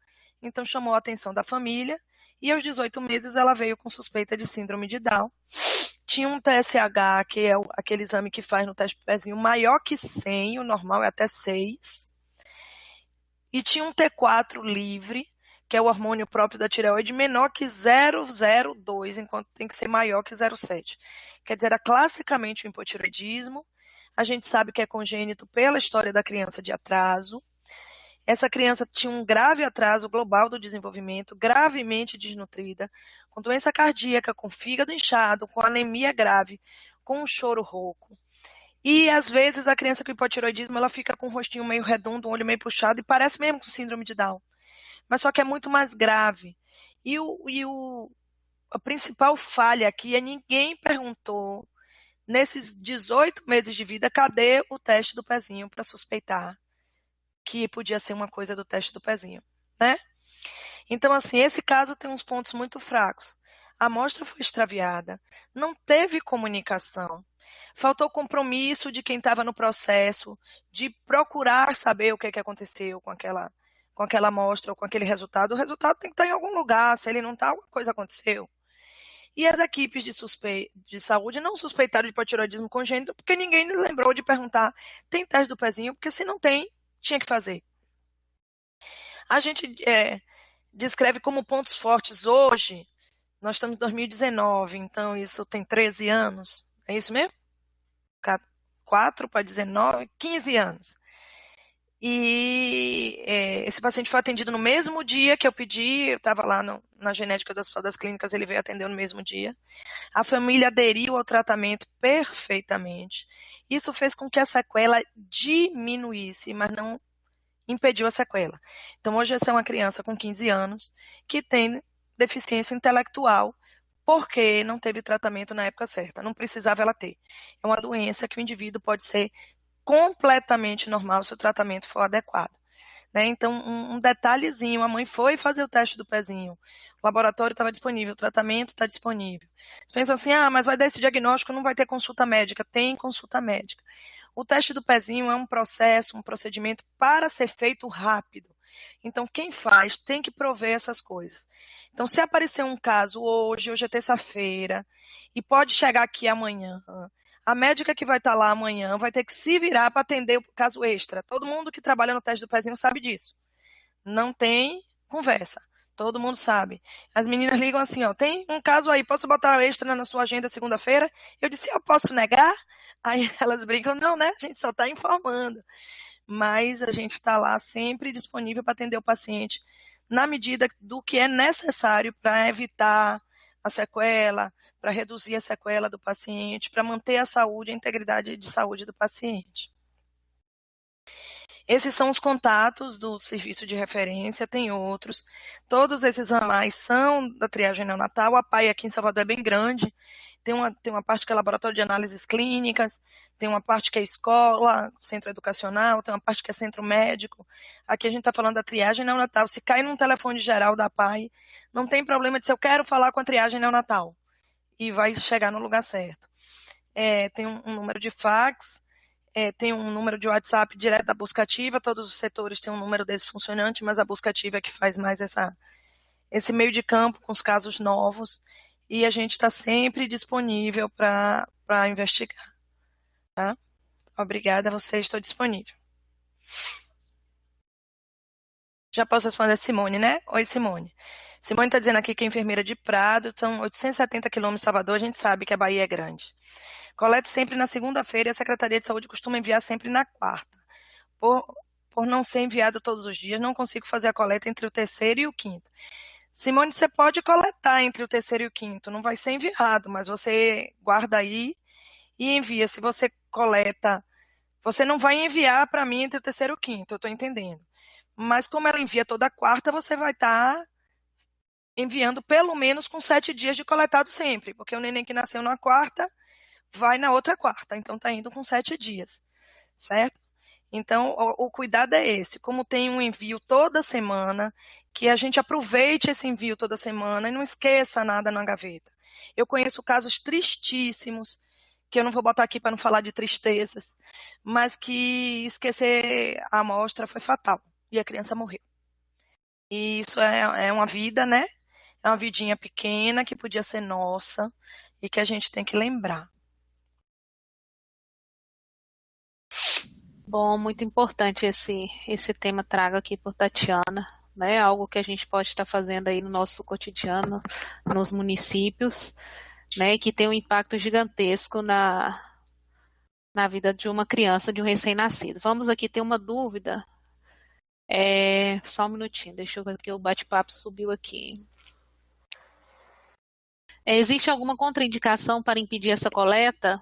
então chamou a atenção da família. E aos 18 meses ela veio com suspeita de síndrome de Down. Tinha um TSH, que é aquele exame que faz no teste do pezinho, maior que 100, o normal é até 6. E tinha um T4 livre, que é o hormônio próprio da tireoide, menor que 0,02, enquanto tem que ser maior que 0,7. Quer dizer, era classicamente o hipotireoidismo. A gente sabe que é congênito pela história da criança de atraso. Essa criança tinha um grave atraso global do desenvolvimento, gravemente desnutrida, com doença cardíaca, com fígado inchado, com anemia grave, com um choro rouco. E, às vezes, a criança com hipotireoidismo, ela fica com o rostinho meio redondo, um olho meio puxado, e parece mesmo com síndrome de Down. Mas só que é muito mais grave. A principal falha aqui é ninguém perguntou, nesses 18 meses de vida, cadê o teste do pezinho para suspeitar que podia ser uma coisa do teste do pezinho, né? Então, assim, esse caso tem uns pontos muito fracos. A amostra foi extraviada, não teve comunicação, faltou compromisso de quem estava no processo, de procurar saber o que aconteceu com aquela amostra ou com aquele resultado. O resultado tem que estar em algum lugar, se ele não está, alguma coisa aconteceu. E as equipes de saúde não suspeitaram de hipotireoidismo congênito porque ninguém lembrou de perguntar, tem teste do pezinho? Porque se não tem, tinha que fazer. A gente descreve como pontos fortes hoje, nós estamos em 2019, então isso tem 13 anos, é isso mesmo? 4 para 19, 15 anos. E esse paciente foi atendido no mesmo dia que eu pedi, eu estava lá na genética do Hospital das Clínicas, ele veio atender no mesmo dia. A família aderiu ao tratamento perfeitamente. Isso fez com que a sequela diminuísse, mas não impediu a sequela. Então, hoje essa é uma criança com 15 anos que tem deficiência intelectual porque não teve tratamento na época certa. Não precisava ela ter. É uma doença que o indivíduo pode ser completamente normal se o tratamento for adequado. Né? Então, um detalhezinho, a mãe foi fazer o teste do pezinho, o laboratório estava disponível, o tratamento está disponível. Você pensa assim, mas vai dar esse diagnóstico, não vai ter consulta médica. Tem consulta médica. O teste do pezinho é um processo, um procedimento para ser feito rápido. Então, quem faz tem que prover essas coisas. Então, se aparecer um caso hoje é terça-feira, e pode chegar aqui amanhã, a médica que vai estar lá amanhã vai ter que se virar para atender o caso extra. Todo mundo que trabalha no teste do pezinho sabe disso. Não tem conversa. Todo mundo sabe. As meninas ligam assim, tem um caso aí, posso botar extra na sua agenda segunda-feira? Eu disse, eu posso negar? Aí elas brincam, não, né? A gente só está informando. Mas a gente está lá sempre disponível para atender o paciente na medida do que é necessário para evitar a sequela, para reduzir a sequela do paciente, para manter a saúde, a integridade de saúde do paciente. Esses são os contatos do serviço de referência, tem outros. Todos esses ramais são da triagem neonatal. A PAI aqui em Salvador é bem grande. Tem uma parte que é laboratório de análises clínicas, tem uma parte que é escola, centro educacional, tem uma parte que é centro médico. Aqui a gente está falando da triagem neonatal. Se cai num telefone geral da PAI, não tem problema de se eu quero falar com a triagem neonatal. E vai chegar no lugar certo. Tem um número de fax, tem um número de WhatsApp direto da busca ativa, todos os setores têm um número desse funcionante, mas a busca ativa é que faz mais esse meio de campo com os casos novos. e a gente está sempre disponível para investigar, tá? Obrigada a você, estou disponível. Já posso responder a Simone, né? Oi, Simone. Simone está dizendo aqui que é enfermeira de Prado, são 870 quilômetros de Salvador, a gente sabe que a Bahia é grande. Coleto sempre na segunda-feira e a Secretaria de Saúde costuma enviar sempre na quarta. Por não ser enviado todos os dias, não consigo fazer a coleta entre o terceiro e o quinto. Simone, você pode coletar entre o terceiro e o quinto, não vai ser enviado, mas você guarda aí e envia. Se você coleta, você não vai enviar para mim entre o terceiro e o quinto, eu estou entendendo. Mas como ela envia toda quarta, você vai estar enviando pelo menos com 7 dias de coletado sempre, porque o neném que nasceu na quarta vai na outra quarta, então está indo com 7 dias, certo? Então, o cuidado é esse. Como tem um envio toda semana, que a gente aproveite esse envio toda semana e não esqueça nada na gaveta. Eu conheço casos tristíssimos, que eu não vou botar aqui para não falar de tristezas, mas que esquecer a amostra foi fatal e a criança morreu. E isso é uma vida, né? É uma vidinha pequena que podia ser nossa e que a gente tem que lembrar. Bom, muito importante esse tema trago aqui por Tatiana, né? Algo que a gente pode estar fazendo aí no nosso cotidiano, nos municípios, né? Que tem um impacto gigantesco na vida de uma criança, de um recém-nascido. Vamos aqui ter uma dúvida. Só um minutinho, deixa eu ver que o bate-papo subiu aqui. Existe alguma contraindicação para impedir essa coleta?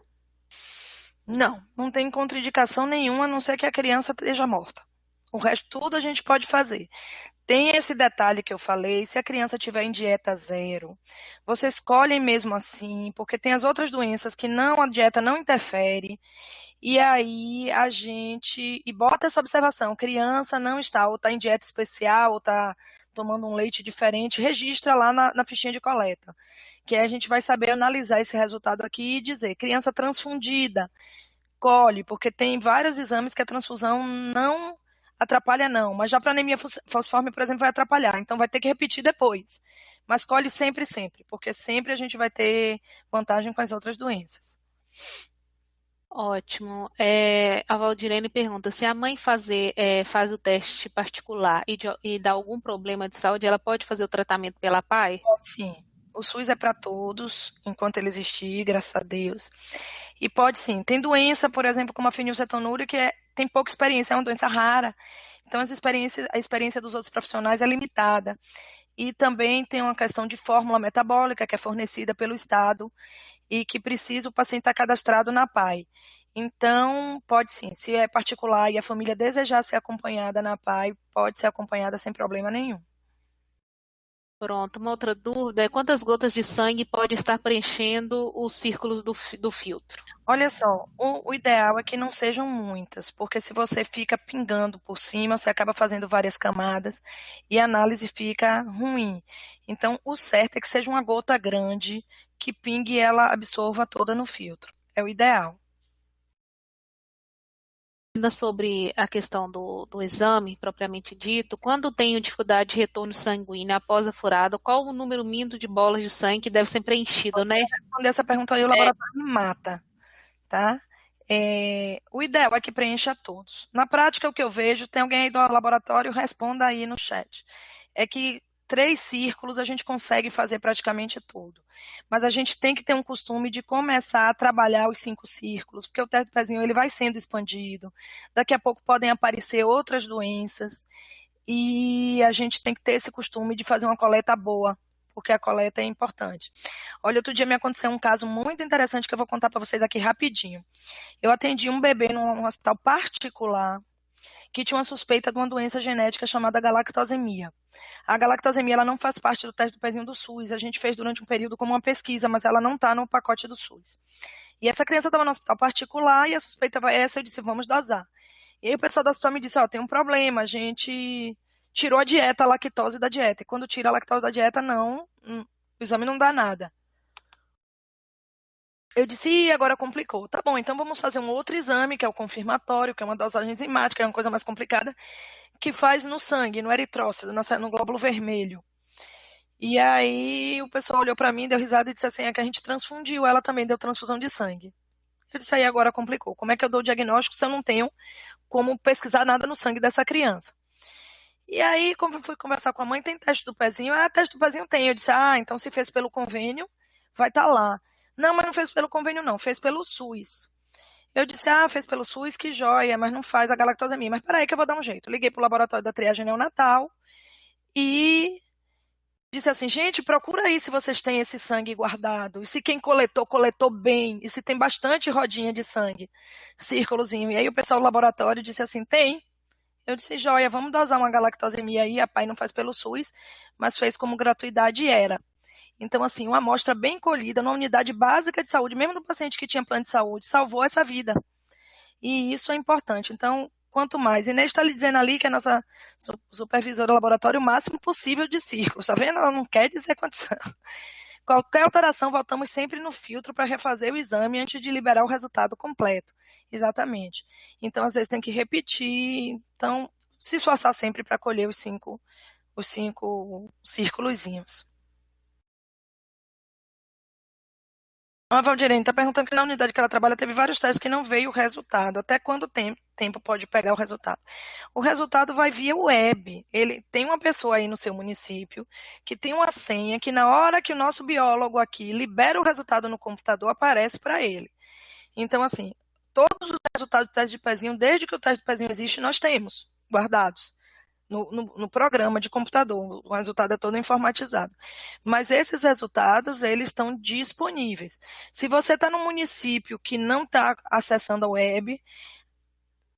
Não tem contraindicação nenhuma, a não ser que a criança esteja morta. O resto tudo a gente pode fazer. Tem esse detalhe que eu falei, se a criança tiver em dieta zero, vocês escolhem mesmo assim, porque tem as outras doenças que a dieta não interfere, e aí a gente, e bota essa observação, criança não está, ou está em dieta especial, ou está tomando um leite diferente, registra lá na fichinha de coleta, que aí a gente vai saber analisar esse resultado aqui e dizer, criança transfundida, colhe, porque tem vários exames que a transfusão não atrapalha não, mas já para anemia fosforme, por exemplo, vai atrapalhar, então vai ter que repetir depois. Mas colhe sempre, porque sempre a gente vai ter vantagem com as outras doenças. Ótimo. A Valdirene pergunta, se a mãe faz o teste particular e dá algum problema de saúde, ela pode fazer o tratamento pela PAI? Sim. O SUS é para todos, enquanto ele existir, graças a Deus. E pode sim. Tem doença, por exemplo, como a fenilcetonúria, que tem pouca experiência, é uma doença rara. Então, a experiência dos outros profissionais é limitada. E também tem uma questão de fórmula metabólica, que é fornecida pelo Estado e que precisa o paciente estar cadastrado na PAI. Então, pode sim. Se é particular e a família desejar ser acompanhada na PAI, pode ser acompanhada sem problema nenhum. Pronto, uma outra dúvida é quantas gotas de sangue pode estar preenchendo os círculos do filtro? Olha só, o ideal é que não sejam muitas, porque se você fica pingando por cima, você acaba fazendo várias camadas e a análise fica ruim. Então, o certo é que seja uma gota grande, que pingue e ela absorva toda no filtro. É o ideal. Ainda sobre a questão do exame propriamente dito, quando tenho dificuldade de retorno sanguíneo após a furada, qual o número mínimo de bolas de sangue que deve ser preenchido, né? Responder essa pergunta aí, o laboratório me mata, tá? O ideal é que preencha todos. Na prática, o que eu vejo, tem alguém aí do laboratório, responda aí no chat. É que 3 círculos a gente consegue fazer praticamente tudo. Mas a gente tem que ter um costume de começar a trabalhar os 5 círculos, porque o teste do pezinho ele vai sendo expandido. Daqui a pouco podem aparecer outras doenças e a gente tem que ter esse costume de fazer uma coleta boa, porque a coleta é importante. Olha, outro dia me aconteceu um caso muito interessante que eu vou contar para vocês aqui rapidinho. Eu atendi um bebê num hospital particular que tinha uma suspeita de uma doença genética chamada galactosemia. A galactosemia ela não faz parte do teste do pezinho do SUS, a gente fez durante um período como uma pesquisa, mas ela não está no pacote do SUS. E essa criança estava no hospital particular e a suspeita vai essa, eu disse, vamos dosar. E aí o pessoal do hospital me disse, tem um problema, a gente tirou a dieta, a lactose da dieta, e quando tira a lactose da dieta, o exame não dá nada. Eu disse, agora complicou. Tá bom, então vamos fazer um outro exame, que é o confirmatório, que é uma dosagem enzimática, é uma coisa mais complicada, que faz no sangue, no eritrócito, no glóbulo vermelho. E aí o pessoal olhou para mim, deu risada e disse assim, é que a gente transfundiu, ela também deu transfusão de sangue. Eu disse, aí agora complicou. Como é que eu dou o diagnóstico se eu não tenho como pesquisar nada no sangue dessa criança? E aí, como eu fui conversar com a mãe, tem teste do pezinho? Ah, teste do pezinho tem. Eu disse, então se fez pelo convênio, vai estar lá. Não, mas não fez pelo convênio não, fez pelo SUS. Eu disse, fez pelo SUS, que joia, mas não faz a galactosemia. Mas peraí que eu vou dar um jeito. Liguei pro laboratório da triagem neonatal e disse assim, gente, procura aí se vocês têm esse sangue guardado. E se quem coletou, coletou bem. E se tem bastante rodinha de sangue, círculozinho. E aí o pessoal do laboratório disse assim, tem. Eu disse, joia, vamos dosar uma galactosemia aí. A pai não faz pelo SUS, mas fez como gratuidade e era. Então, assim, uma amostra bem colhida numa unidade básica de saúde, mesmo do paciente que tinha plano de saúde, salvou essa vida. E isso é importante. Então, quanto mais. Inês está lhe dizendo ali que a nossa supervisora do laboratório, o máximo possível de círculos. Está vendo? Ela não quer dizer quantos são. Qualquer alteração, voltamos sempre no filtro para refazer o exame antes de liberar o resultado completo. Exatamente. Então, às vezes, tem que repetir. Então, se esforçar sempre para colher os cinco círculozinhos. A Valdirene está perguntando que na unidade que ela trabalha teve vários testes que não veio o resultado. Até quanto tempo pode pegar o resultado? O resultado vai via web. Ele tem uma pessoa aí no seu município que tem uma senha que na hora que o nosso biólogo aqui libera o resultado no computador, aparece para ele. Então, assim, todos os resultados do teste de pezinho, desde que o teste de pezinho existe, nós temos guardados. No programa de computador, o resultado é todo informatizado. Mas esses resultados, eles estão disponíveis. Se você está num município que não está acessando a web,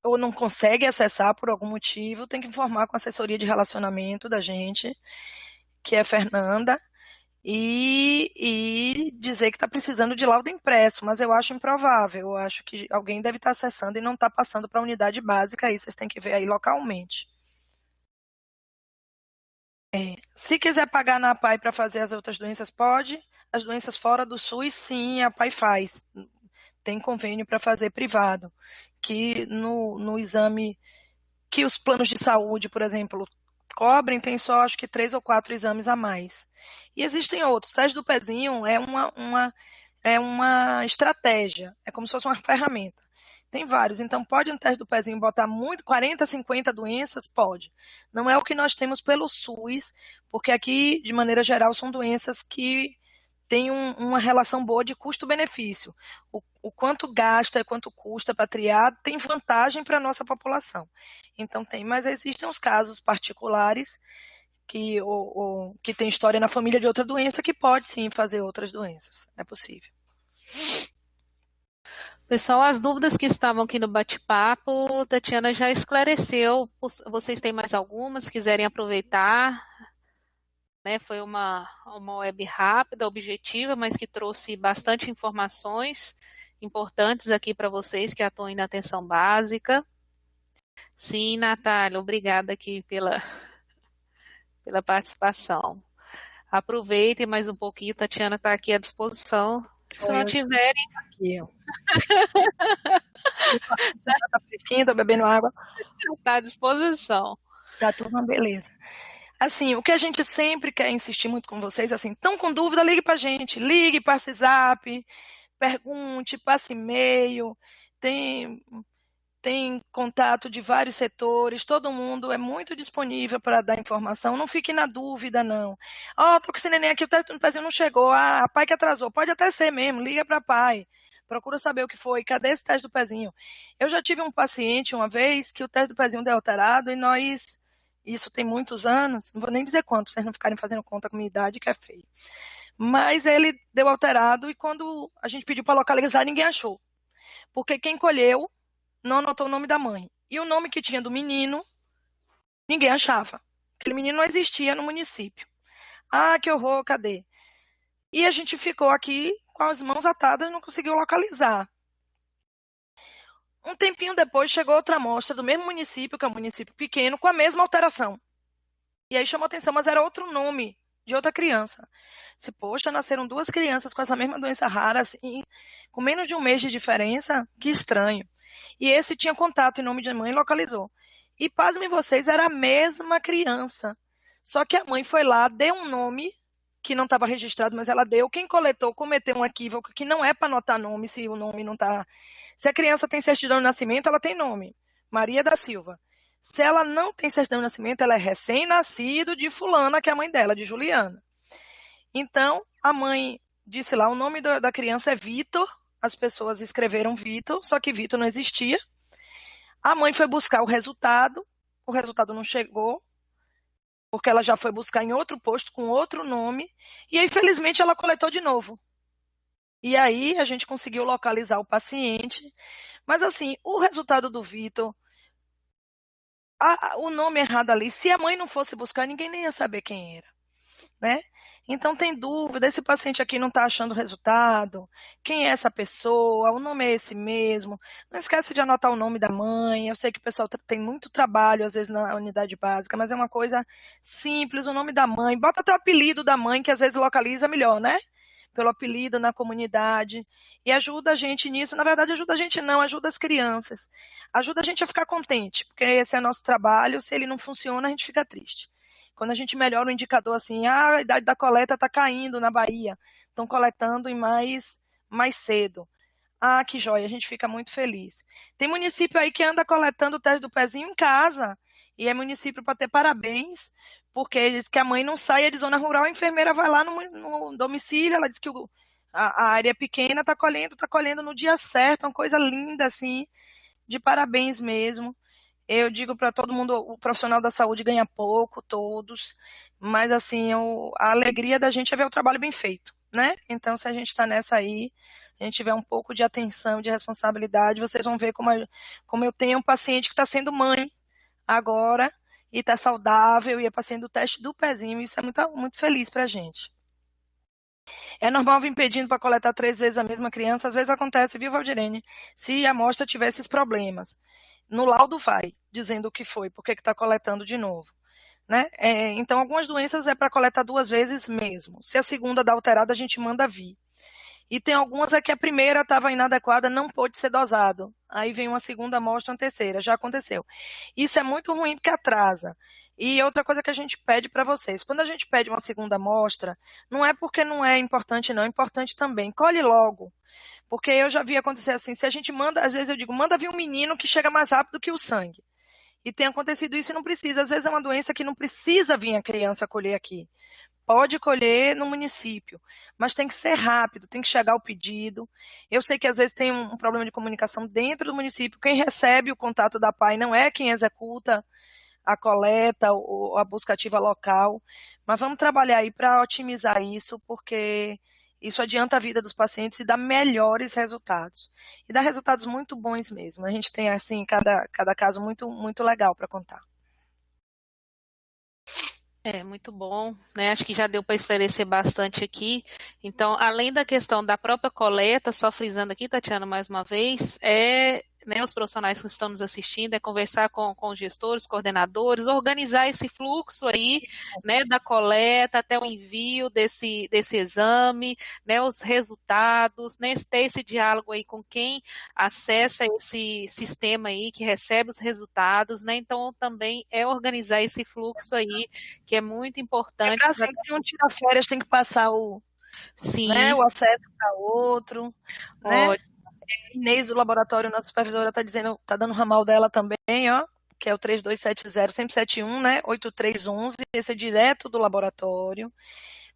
ou não consegue acessar por algum motivo, tem que informar com a assessoria de relacionamento da gente, que é Fernanda, e dizer que está precisando de laudo impresso, mas eu acho improvável. Eu acho que alguém deve estar acessando e não está passando para a unidade básica, aí vocês têm que ver aí localmente. Se quiser pagar na APAI para fazer as outras doenças, pode. As doenças fora do SUS, sim, a APAI faz. Tem convênio para fazer privado. Que no exame que os planos de saúde, por exemplo, cobrem, tem só acho que 3 ou 4 exames a mais. E existem outros. O teste do pezinho é uma estratégia. É como se fosse uma ferramenta. Tem vários, então pode no teste do pezinho botar muito, 40, 50 doenças? Pode. Não é o que nós temos pelo SUS, porque aqui, de maneira geral, são doenças que têm uma relação boa de custo-benefício. O quanto gasta e quanto custa para triar tem vantagem para a nossa população. Então tem, mas existem os casos particulares que tem história na família de outra doença que pode sim fazer outras doenças. É possível. Pessoal, as dúvidas que estavam aqui no bate-papo, Tatiana já esclareceu. Vocês têm mais algumas? Quiserem aproveitar? Né? Foi uma web rápida, objetiva, mas que trouxe bastante informações importantes aqui para vocês que atuam na atenção básica. Sim, Natália, obrigada aqui pela participação. Aproveitem mais um pouquinho, Tatiana está aqui à disposição. Se não tiverem... Aqui, ó. Tá fresquinho, tô bebendo água. Está à disposição. Tá tudo uma beleza. Assim, o que a gente sempre quer insistir muito com vocês, assim, estão com dúvida, ligue pra gente. Ligue, passe zap, pergunte, passe e-mail. Tem contato de vários setores, todo mundo é muito disponível para dar informação, não fique na dúvida, não. Tô com esse neném aqui, o teste do pezinho não chegou, a pai que atrasou, pode até ser mesmo, liga para pai, procura saber o que foi, cadê esse teste do pezinho? Eu já tive um paciente uma vez que o teste do pezinho deu alterado e isso tem muitos anos, não vou nem dizer quanto, pra vocês não ficarem fazendo conta com a minha idade, que é feio. Mas ele deu alterado e quando a gente pediu para localizar, ninguém achou. Porque quem colheu não anotou o nome da mãe. E o nome que tinha do menino, ninguém achava. Aquele menino não existia no município. Que horror, cadê? E a gente ficou aqui com as mãos atadas e não conseguiu localizar. Um tempinho depois chegou outra amostra do mesmo município, que é um município pequeno, com a mesma alteração. E aí chamou atenção, mas era outro nome de outra criança. Poxa, nasceram 2 crianças com essa mesma doença rara, assim, com menos de um mês de diferença, que estranho. E esse tinha contato em nome de mãe e localizou. E pasmem vocês, era a mesma criança. Só que a mãe foi lá, deu um nome que não estava registrado, mas ela deu. Quem coletou cometeu um equívoco que não é para anotar nome, se o nome não está... Se a criança tem certidão de nascimento, ela tem nome, Maria da Silva. Se ela não tem certidão de nascimento, ela é recém-nascido de fulana, que é a mãe dela, de Juliana. Então, a mãe disse lá, o nome da criança é Vitor, as pessoas escreveram Vitor, só que Vitor não existia. A mãe foi buscar o resultado não chegou, porque ela já foi buscar em outro posto com outro nome, e aí, felizmente, ela coletou de novo. E aí, a gente conseguiu localizar o paciente, mas assim, o resultado do Vitor, o nome errado ali, se a mãe não fosse buscar, ninguém nem ia saber quem era, né? Então tem dúvida, esse paciente aqui não está achando o resultado, quem é essa pessoa, o nome é esse mesmo, não esquece de anotar o nome da mãe, eu sei que o pessoal tem muito trabalho às vezes na unidade básica, mas é uma coisa simples, o nome da mãe, bota até o apelido da mãe, que às vezes localiza melhor, né? Pelo apelido na comunidade, e ajuda a gente nisso, na verdade ajuda a gente não, ajuda as crianças, ajuda a gente a ficar contente, porque esse é nosso trabalho, se ele não funciona a gente fica triste. Quando a gente melhora o indicador assim, a idade da coleta está caindo na Bahia, estão coletando mais cedo. Ah, que joia, a gente fica muito feliz. Tem município aí que anda coletando o teste do pezinho em casa, e é município para ter parabéns, porque ele diz que a mãe não saia de zona rural, a enfermeira vai lá no domicílio, ela diz que a área é pequena, está colhendo no dia certo, uma coisa linda assim, de parabéns mesmo. Eu digo para todo mundo, o profissional da saúde ganha pouco, todos, mas assim, a alegria da gente é ver o trabalho bem feito, né? Então, se a gente está nessa aí, a gente tiver um pouco de atenção, de responsabilidade, vocês vão ver como eu tenho um paciente que está sendo mãe agora e está saudável e é fazendo o teste do pezinho, e isso é muito, muito feliz para a gente. É normal vir pedindo para coletar 3 vezes a mesma criança, às vezes acontece, viu, Valdirene? Se a amostra tiver esses problemas. No laudo vai, dizendo o que foi, por que está coletando de novo. Né? Então, algumas doenças é para coletar 2 vezes mesmo. Se a segunda dá alterada, a gente manda vir. E tem algumas que a primeira estava inadequada, não pôde ser dosado. Aí vem uma segunda amostra, uma terceira, já aconteceu. Isso é muito ruim porque atrasa. E outra coisa que a gente pede para vocês, quando a gente pede uma segunda amostra, não é porque não é importante não, é importante também. Colhe logo. Porque eu já vi acontecer assim, se a gente manda, às vezes eu digo, manda vir um menino que chega mais rápido que o sangue. E tem acontecido isso e não precisa. Às vezes é uma doença que não precisa vir a criança colher aqui. Pode colher no município, mas tem que ser rápido, tem que chegar o pedido. Eu sei que às vezes tem um problema de comunicação dentro do município. Quem recebe o contato da PAI não é quem executa a coleta ou a busca ativa local. Mas vamos trabalhar aí para otimizar isso, porque isso adianta a vida dos pacientes e dá melhores resultados. E dá resultados muito bons mesmo. A gente tem, assim, cada caso muito, muito legal para contar. Muito bom, né? Acho que já deu para esclarecer bastante aqui. Então, além da questão da própria coleta, só frisando aqui, Tatiana, mais uma vez, né, os profissionais que estão nos assistindo, é conversar com os gestores, coordenadores, organizar esse fluxo aí, né, da coleta até o envio desse exame, né, os resultados, né, ter esse diálogo aí com quem acessa esse sistema aí, que recebe os resultados, né, então também é organizar esse fluxo aí, que é muito importante. É assim, que se um tira férias, tem que passar Sim. Né, o acesso para outro, né? Inês do laboratório, nossa supervisora, está dizendo, está dando o ramal dela também, ó, que é o 3270-sempre71, né? 8311, esse é direto do laboratório.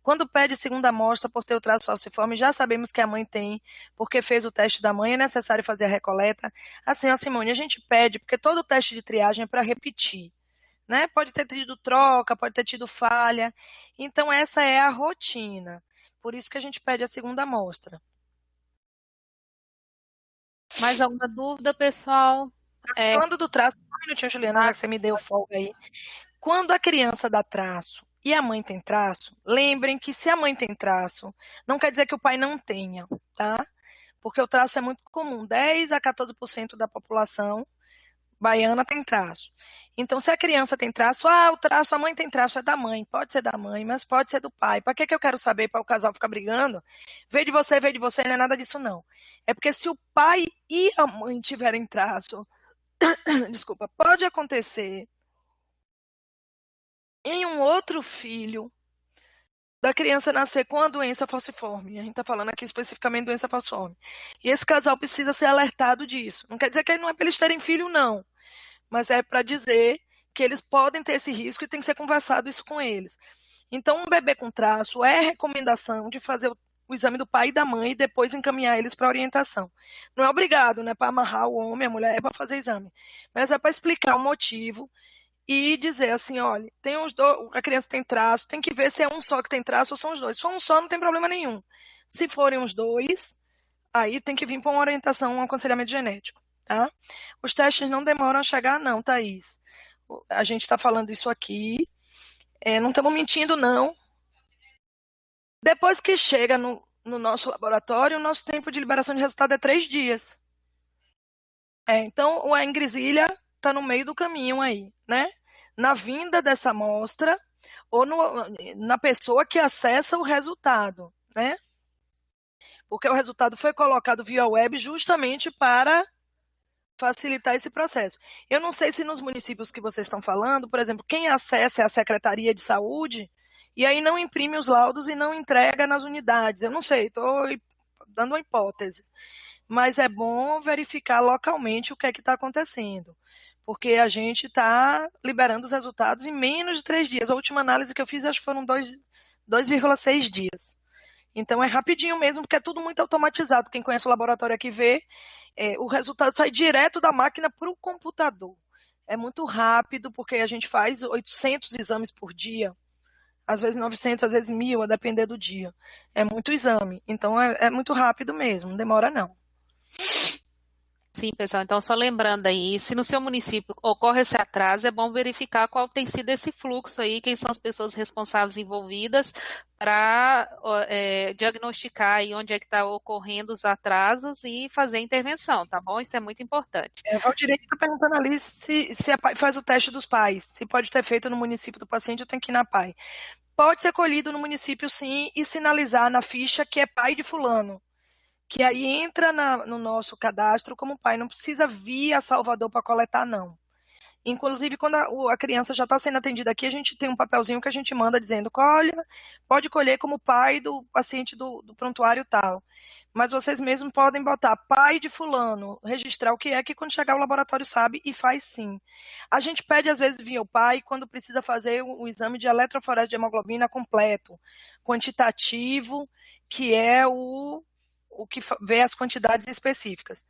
Quando pede segunda amostra por ter o traço falciforme, já sabemos que a mãe tem, porque fez o teste da mãe, é necessário fazer a recoleta. Assim, ó, Simone, a gente pede, porque todo teste de triagem é para repetir, né? Pode ter tido troca, pode ter tido falha. Então, essa é a rotina. Por isso que a gente pede a segunda amostra. Mais alguma dúvida, pessoal? Falando do traço, um minutinho, Juliana, que você me deu folga aí. Quando a criança dá traço e a mãe tem traço, lembrem que se a mãe tem traço, não quer dizer que o pai não tenha, tá? Porque o traço é muito comum. 10 a 14% da população baiana tem traço. Então, se a criança tem traço, o traço, a mãe tem traço, é da mãe. Pode ser da mãe, mas pode ser do pai. Para que eu quero saber para o casal ficar brigando? Veio de você, não é nada disso, não. É porque se o pai e a mãe tiverem traço, desculpa, pode acontecer em um outro filho da criança nascer com a doença falciforme. A gente está falando aqui especificamente doença falciforme. E esse casal precisa ser alertado disso. Não quer dizer que não é para eles terem filho, não. Mas é para dizer que eles podem ter esse risco e tem que ser conversado isso com eles. Então, um bebê com traço é recomendação de fazer o exame do pai e da mãe e depois encaminhar eles para orientação. Não é obrigado, né, para amarrar o homem, a mulher, é para fazer exame. Mas é para explicar o motivo e dizer assim, olha, tem os dois, a criança tem traço, tem que ver se é um só que tem traço ou são os dois. Se for um só, não tem problema nenhum. Se forem os dois, aí tem que vir para uma orientação, um aconselhamento genético, tá? Os testes não demoram a chegar, não, Thaís. A gente está falando isso aqui, não estamos mentindo, não. Depois que chega no nosso laboratório, o nosso tempo de liberação de resultado é 3 dias. Então, a engrisilha está no meio do caminho aí, né? Na vinda dessa amostra ou na pessoa que acessa o resultado, né? Porque o resultado foi colocado via web justamente para facilitar esse processo. Eu não sei se nos municípios que vocês estão falando, por exemplo, quem acessa é a Secretaria de Saúde e aí não imprime os laudos e não entrega nas unidades. Eu não sei, estou dando uma hipótese. Mas é bom verificar localmente o que é que está acontecendo, porque a gente está liberando os resultados em menos de 3 dias. A última análise que eu fiz, acho que foram 2,6 dias. Então, é rapidinho mesmo, porque é tudo muito automatizado. Quem conhece o laboratório aqui vê, o resultado sai direto da máquina para o computador. É muito rápido, porque a gente faz 800 exames por dia, às vezes 900, às vezes 1.000, a depender do dia. É muito exame, então é muito rápido mesmo, não demora não. Sim, pessoal. Então, só lembrando aí, se no seu município ocorre esse atraso, é bom verificar qual tem sido esse fluxo aí, quem são as pessoas responsáveis envolvidas para diagnosticar aí onde é que está ocorrendo os atrasos e fazer a intervenção, tá bom? Isso é muito importante. O Valdirei está perguntando ali se a PAI faz o teste dos pais, se pode ser feito no município do paciente ou tem que ir na PAI. Pode ser colhido no município, sim, e sinalizar na ficha que é pai de fulano, que aí entra no nosso cadastro como pai, não precisa vir a Salvador para coletar, não. Inclusive, quando a criança já está sendo atendida aqui, a gente tem um papelzinho que a gente manda dizendo, pode colher como pai do paciente do prontuário tal. Mas vocês mesmos podem botar pai de fulano, registrar o que é, que quando chegar o laboratório sabe e faz sim. A gente pede, às vezes, via o pai, quando precisa fazer o exame de eletroforese de hemoglobina completo, quantitativo, que é o que vê as quantidades específicas.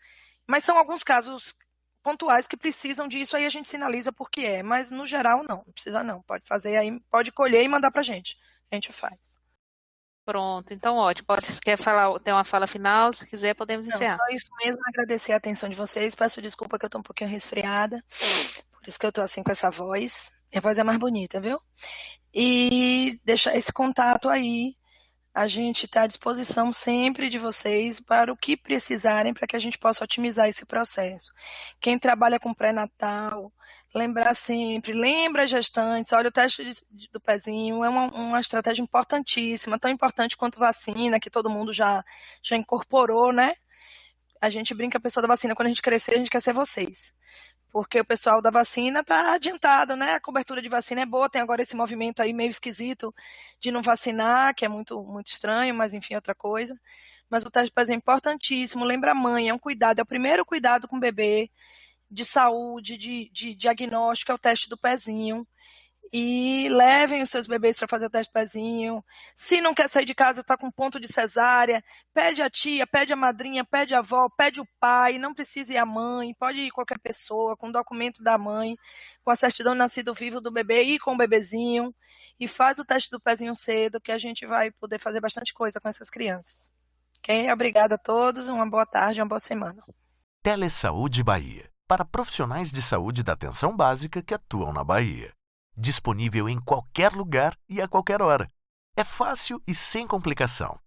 Mas são alguns casos pontuais que precisam disso, aí a gente sinaliza por que é, mas no geral não precisa não, pode fazer aí, pode colher e mandar pra gente, a gente faz. Pronto, então ótimo, quer falar, ter uma fala final, se quiser podemos encerrar. Só isso mesmo, agradecer a atenção de vocês, peço desculpa que eu tô um pouquinho resfriada, por isso que eu tô assim com essa voz, minha voz é mais bonita, viu? E deixar esse contato aí, a gente está à disposição sempre de vocês para o que precisarem para que a gente possa otimizar esse processo. Quem trabalha com pré-natal, lembrar sempre, lembra as gestantes, olha o teste do pezinho, é uma estratégia importantíssima, tão importante quanto vacina, que todo mundo já incorporou, né? A gente brinca, a pessoa da vacina, quando a gente crescer, a gente quer ser vocês. Porque o pessoal da vacina está adiantado, né? A cobertura de vacina é boa, tem agora esse movimento aí meio esquisito de não vacinar, que é muito, muito estranho, mas enfim, outra coisa. Mas o teste de pezinho é importantíssimo, lembra a mãe, é um cuidado, é o primeiro cuidado com o bebê, de saúde, de diagnóstico, é o teste do pezinho. E levem os seus bebês para fazer o teste de pezinho. Se não quer sair de casa, está com ponto de cesárea, pede a tia, pede a madrinha, pede a avó, pede o pai, não precisa ir a mãe, pode ir qualquer pessoa, com o documento da mãe, com a certidão de nascido vivo do bebê e com o bebezinho, e faz o teste do pezinho cedo, que a gente vai poder fazer bastante coisa com essas crianças. Ok? Obrigada a todos, uma boa tarde, uma boa semana. Telesaúde Bahia, para profissionais de saúde da atenção básica que atuam na Bahia. Disponível em qualquer lugar e a qualquer hora. É fácil e sem complicação.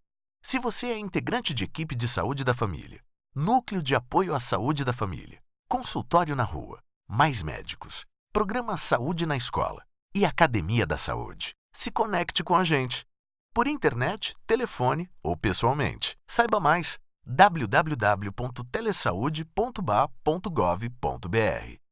Se você é integrante de equipe de saúde da família, núcleo de apoio à saúde da família, consultório na rua, mais médicos, programa Saúde na Escola e Academia da Saúde, se conecte com a gente. Por internet, telefone ou pessoalmente. Saiba mais: www.telesaude.ba.gov.br